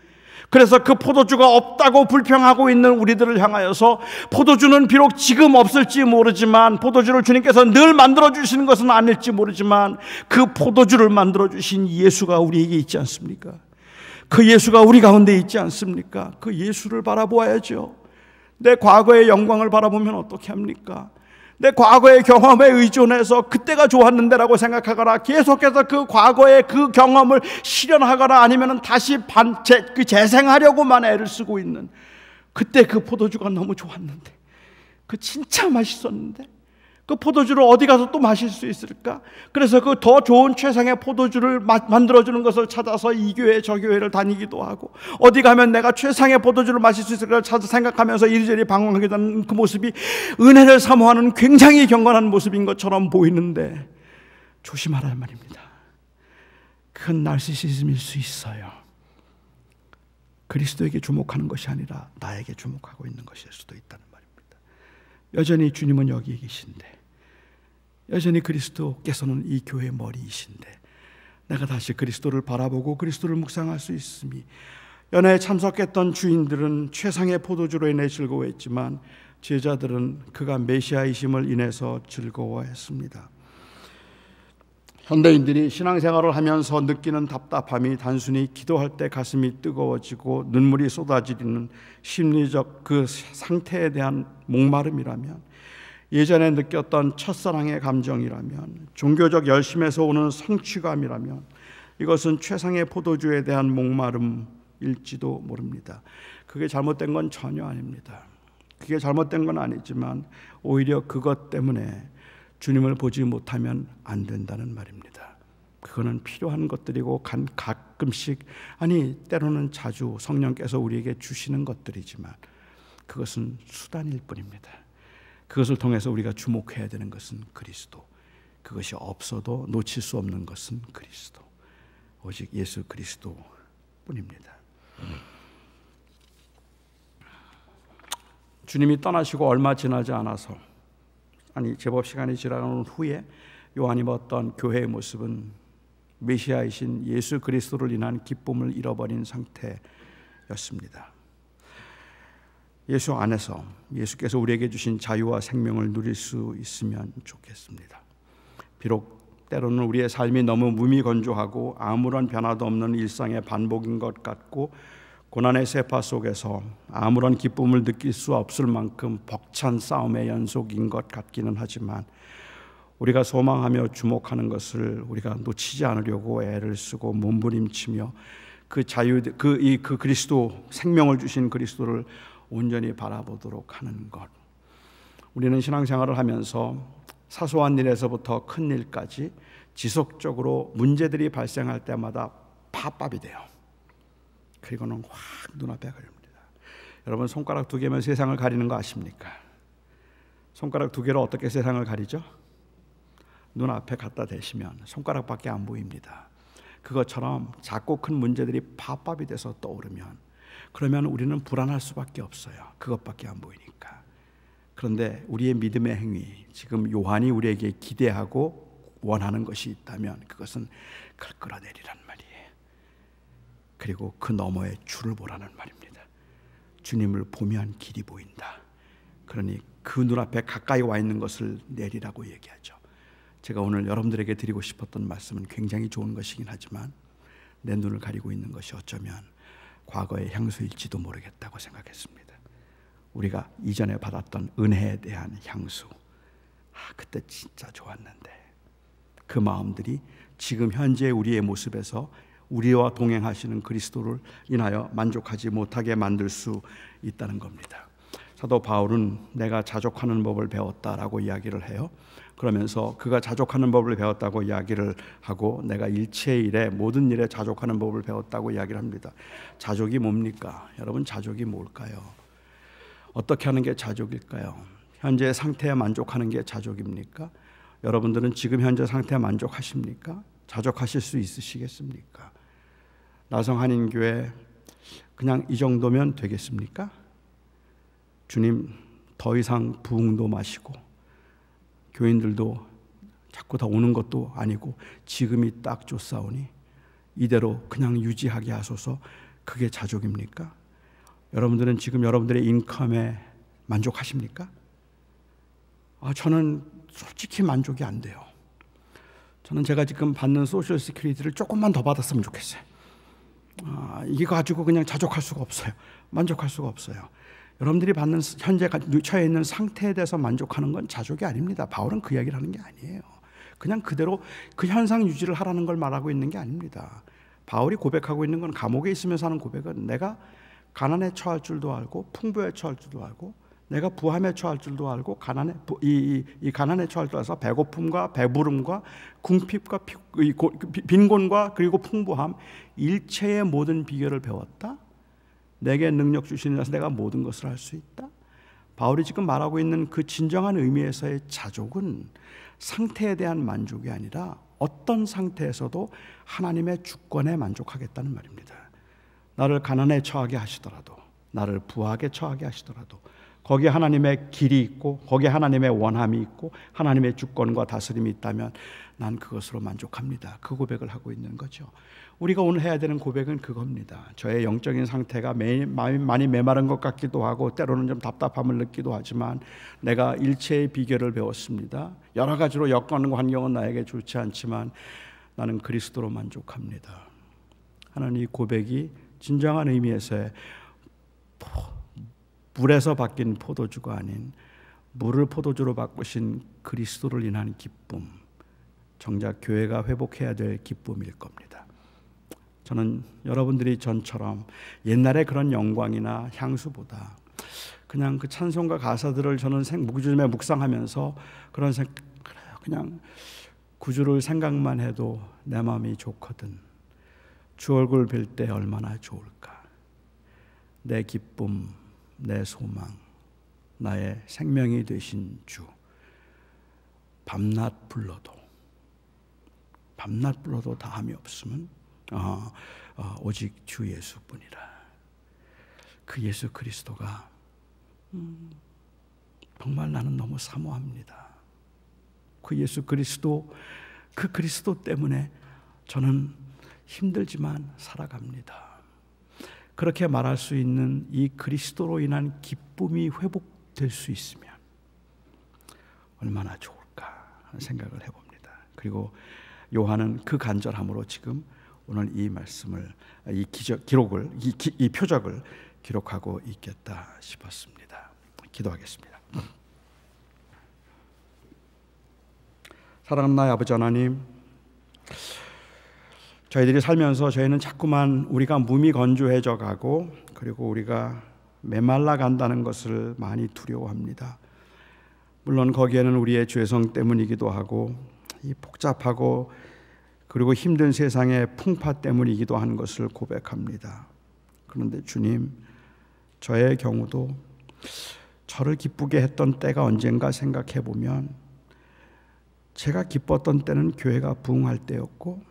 그래서 그 포도주가 없다고 불평하고 있는 우리들을 향하여서 포도주는 비록 지금 없을지 모르지만, 포도주를 주님께서 늘 만들어주시는 것은 아닐지 모르지만 그 포도주를 만들어주신 예수가 우리에게 있지 않습니까? 그 예수가 우리 가운데 있지 않습니까? 그 예수를 바라보아야죠. 내 과거의 영광을 바라보면 어떻게 합니까? 내 과거의 경험에 의존해서 그때가 좋았는데라고 생각하거나 계속해서 그 과거의 그 경험을 실현하거나 아니면 다시 재생하려고만 애를 쓰고 있는, 그때 그 포도주가 너무 좋았는데, 그 진짜 맛있었는데 그 포도주를 어디 가서 또 마실 수 있을까? 그래서 그 더 좋은 최상의 포도주를 만들어주는 것을 찾아서 이 교회 저 교회를 다니기도 하고, 어디 가면 내가 최상의 포도주를 마실 수 있을까 찾아 생각하면서 이리저리 방황하게 되는 그 모습이 은혜를 사모하는 굉장히 경건한 모습인 것처럼 보이는데 조심하라는 말입니다. 그건 나르시시즘일 수 있어요. 그리스도에게 주목하는 것이 아니라 나에게 주목하고 있는 것일 수도 있다는 말입니다. 여전히 주님은 여기 계신데, 여전히 그리스도께서는 이 교회의 머리이신데, 내가 다시 그리스도를 바라보고 그리스도를 묵상할 수 있음이, 연회에 참석했던 주인들은 최상의 포도주로 인해 즐거워했지만 제자들은 그가 메시아이심을 인해서 즐거워했습니다. 현대인들이 신앙생활을 하면서 느끼는 답답함이 단순히 기도할 때 가슴이 뜨거워지고 눈물이 쏟아지는 심리적 그 상태에 대한 목마름이라면, 예전에 느꼈던 첫사랑의 감정이라면, 종교적 열심에서 오는 성취감이라면, 이것은 최상의 포도주에 대한 목마름일지도 모릅니다. 그게 잘못된 건 전혀 아닙니다. 그게 잘못된 건 아니지만 오히려 그것 때문에 주님을 보지 못하면 안 된다는 말입니다. 그거는 필요한 것들이고 가끔씩, 아니 때로는 자주 성령께서 우리에게 주시는 것들이지만 그것은 수단일 뿐입니다. 그것을 통해서 우리가 주목해야 되는 것은 그리스도, 그것이 없어도 놓칠 수 없는 것은 그리스도, 오직 예수 그리스도 뿐입니다. 주님이 떠나시고 얼마 지나지 않아서, 제법 시간이 지나는 후에 요한이 봤던 교회의 모습은 메시아이신 예수 그리스도를 인한 기쁨을 잃어버린 상태였습니다. 예수 안에서 예수께서 우리에게 주신 자유와 생명을 누릴 수 있으면 좋겠습니다. 비록 때로는 우리의 삶이 너무 무미건조하고 아무런 변화도 없는 일상의 반복인 것 같고 고난의 세파 속에서 아무런 기쁨을 느낄 수 없을 만큼 벅찬 싸움의 연속인 것 같기는 하지만, 우리가 소망하며 주목하는 것을 우리가 놓치지 않으려고 애를 쓰고 몸부림치며 그 자유, 그 그리스도, 생명을 주신 그리스도를 온전히 바라보도록 하는 것. 우리는 신앙생활을 하면서 사소한 일에서부터 큰 일까지 지속적으로 문제들이 발생할 때마다 팝밥이 돼요. 그리고는 확 눈앞에 걸립니다. 여러분, 손가락 2개면 세상을 가리는 거 아십니까? 손가락 2개로 어떻게 세상을 가리죠? 눈앞에 갖다 대시면 손가락밖에 안 보입니다. 그것처럼 작고 큰 문제들이 팝밥이 돼서 떠오르면, 그러면 우리는 불안할 수밖에 없어요. 그것밖에 안 보이니까. 그런데 우리의 믿음의 행위, 지금 요한이 우리에게 기대하고 원하는 것이 있다면 그것은 그걸 끌어내리란 말이에요. 그리고 그 너머에 주를 보라는 말입니다. 주님을 보면 길이 보인다. 그러니 그 눈앞에 가까이 와 있는 것을 내리라고 얘기하죠. 제가 오늘 여러분들에게 드리고 싶었던 말씀은 굉장히 좋은 것이긴 하지만 내 눈을 가리고 있는 것이 어쩌면 과거의 향수일지도 모르겠다고 생각했습니다. 우리가 이전에 받았던 은혜에 대한 향수, 그때 진짜 좋았는데, 그 마음들이 지금 현재 우리의 모습에서 우리와 동행하시는 그리스도를 인하여 만족하지 못하게 만들 수 있다는 겁니다. 사도 바울은 내가 자족하는 법을 배웠다라고 이야기를 해요. 그러면서 그가 자족하는 법을 배웠다고 이야기를 하고 내가 일체의 일에 모든 일에 자족하는 법을 배웠다고 이야기를 합니다. 자족이 뭡니까? 여러분, 자족이 뭘까요? 어떻게 하는 게 자족일까요? 현재 상태에 만족하는 게 자족입니까? 여러분들은 지금 현재 상태에 만족하십니까? 자족하실 수 있으시겠습니까? 나성 한인교회 그냥 이 정도면 되겠습니까? 주님, 더 이상 부흥도 마시고 교인들도 자꾸 다 오는 것도 아니고 지금이 딱 좋사오니 이대로 그냥 유지하게 하소서. 그게 자족입니까? 여러분들은 지금 여러분들의 인컴에 만족하십니까? 저는 솔직히 만족이 안 돼요. 저는 제가 지금 받는 소셜 시큐리티를 조금만 더 받았으면 좋겠어요. 이게 가지고 그냥 자족할 수가 없어요. 만족할 수가 없어요. 여러분들이 받는 현재 처해 있는 상태에 대해서 만족하는 건 자족이 아닙니다. 바울은 그 이야기를 하는 게 아니에요. 그냥 그대로 그 현상 유지를 하라는 걸 말하고 있는 게 아닙니다. 바울이 고백하고 있는 건, 감옥에 있으면서 하는 고백은 내가 가난에 처할 줄도 알고 풍부에 처할 줄도 알고 내가 부함에 처할 줄도 알고 이 가난에 처할 줄도 알아서 배고픔과 배부름과 궁핍과 빈곤과 그리고 풍부함, 일체의 모든 비결을 배웠다. 내게 능력 주시는 자서 내가 모든 것을 할 수 있다. 바울이 지금 말하고 있는 그 진정한 의미에서의 자족은 상태에 대한 만족이 아니라 어떤 상태에서도 하나님의 주권에 만족하겠다는 말입니다. 나를 가난에 처하게 하시더라도, 나를 부하게 처하게 하시더라도 거기에 하나님의 길이 있고 거기에 하나님의 원함이 있고 하나님의 주권과 다스림이 있다면 난 그것으로 만족합니다. 그 고백을 하고 있는 거죠. 우리가 오늘 해야 되는 고백은 그겁니다. 저의 영적인 상태가 많이 메마른 것 같기도 하고 때로는 좀 답답함을 느끼기도 하지만 내가 일체의 비결을 배웠습니다. 여러 가지로 여건과 환경은 나에게 좋지 않지만 나는 그리스도로 만족합니다 하는 이 고백이 진정한 의미에서의 물에서 바뀐 포도주가 아닌 물을 포도주로 바꾸신 그리스도를 인한 기쁨, 정작 교회가 회복해야 될 기쁨일 겁니다. 저는 여러분들이 전처럼 옛날에 그런 영광이나 향수보다 그냥 그 찬송가 가사들을 저는 요즘에 묵상하면서 그냥 구주를 생각만 해도 내 마음이 좋거든. 주 얼굴 뵐 때 얼마나 좋을까. 내 기쁨, 내 소망, 나의 생명이 되신 주. 밤낮 불러도 다함이 없으면 오직 주 예수뿐이라. 그 예수 그리스도가 정말 나는 너무 사모합니다. 그 예수 그리스도, 그 그리스도 때문에 저는 힘들지만 살아갑니다. 그렇게 말할 수 있는 이 그리스도로 인한 기쁨이 회복될 수 있으면 얼마나 좋을까 하는 생각을 해봅니다. 그리고 요한은 그 간절함으로 지금 오늘 이 말씀을, 기록을, 이 표적을 기록하고 있겠다 싶었습니다. 기도하겠습니다. 사랑하는 나의 아버지 하나님, 저희들이 살면서 저희는 자꾸만 우리가 무미건조해져 가고, 그리고 우리가 메말라 간다는 것을 많이 두려워합니다. 물론 거기에는 우리의 죄성 때문이기도 하고, 이 복잡하고 그리고 힘든 세상의 풍파 때문이기도 한 것을 고백합니다. 그런데 주님, 저의 경우도 저를 기쁘게 했던 때가 언젠가 생각해 보면 제가 기뻤던 때는 교회가 부흥할 때였고,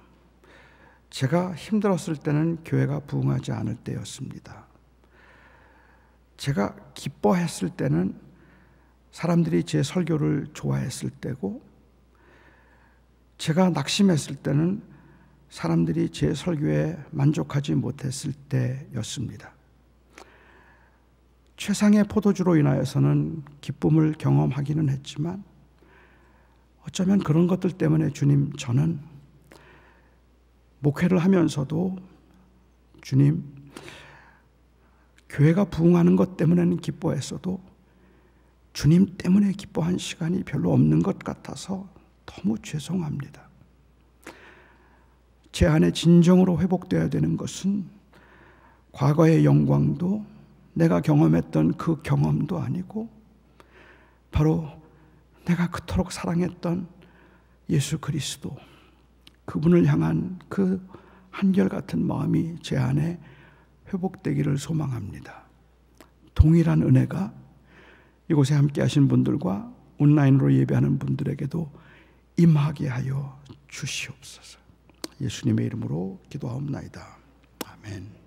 제가 힘들었을 때는 교회가 부흥하지 않을 때였습니다. 제가 기뻐했을 때는 사람들이 제 설교를 좋아했을 때고, 제가 낙심했을 때는 사람들이 제 설교에 만족하지 못했을 때였습니다. 최상의 포도주로 인하여서는 기쁨을 경험하기는 했지만, 어쩌면 그런 것들 때문에 주님, 저는 목회를 하면서도 주님, 교회가 부흥하는 것 때문에는 기뻐했어도 주님 때문에 기뻐한 시간이 별로 없는 것 같아서 너무 죄송합니다. 제 안에 진정으로 회복되어야 되는 것은 과거의 영광도 내가 경험했던 그 경험도 아니고, 바로 내가 그토록 사랑했던 예수 그리스도, 그분을 향한 그 한결같은 마음이 제 안에 회복되기를 소망합니다. 동일한 은혜가 이곳에 함께 하신 분들과 온라인으로 예배하는 분들에게도 임하게 하여 주시옵소서. 예수님의 이름으로 기도하옵나이다. 아멘.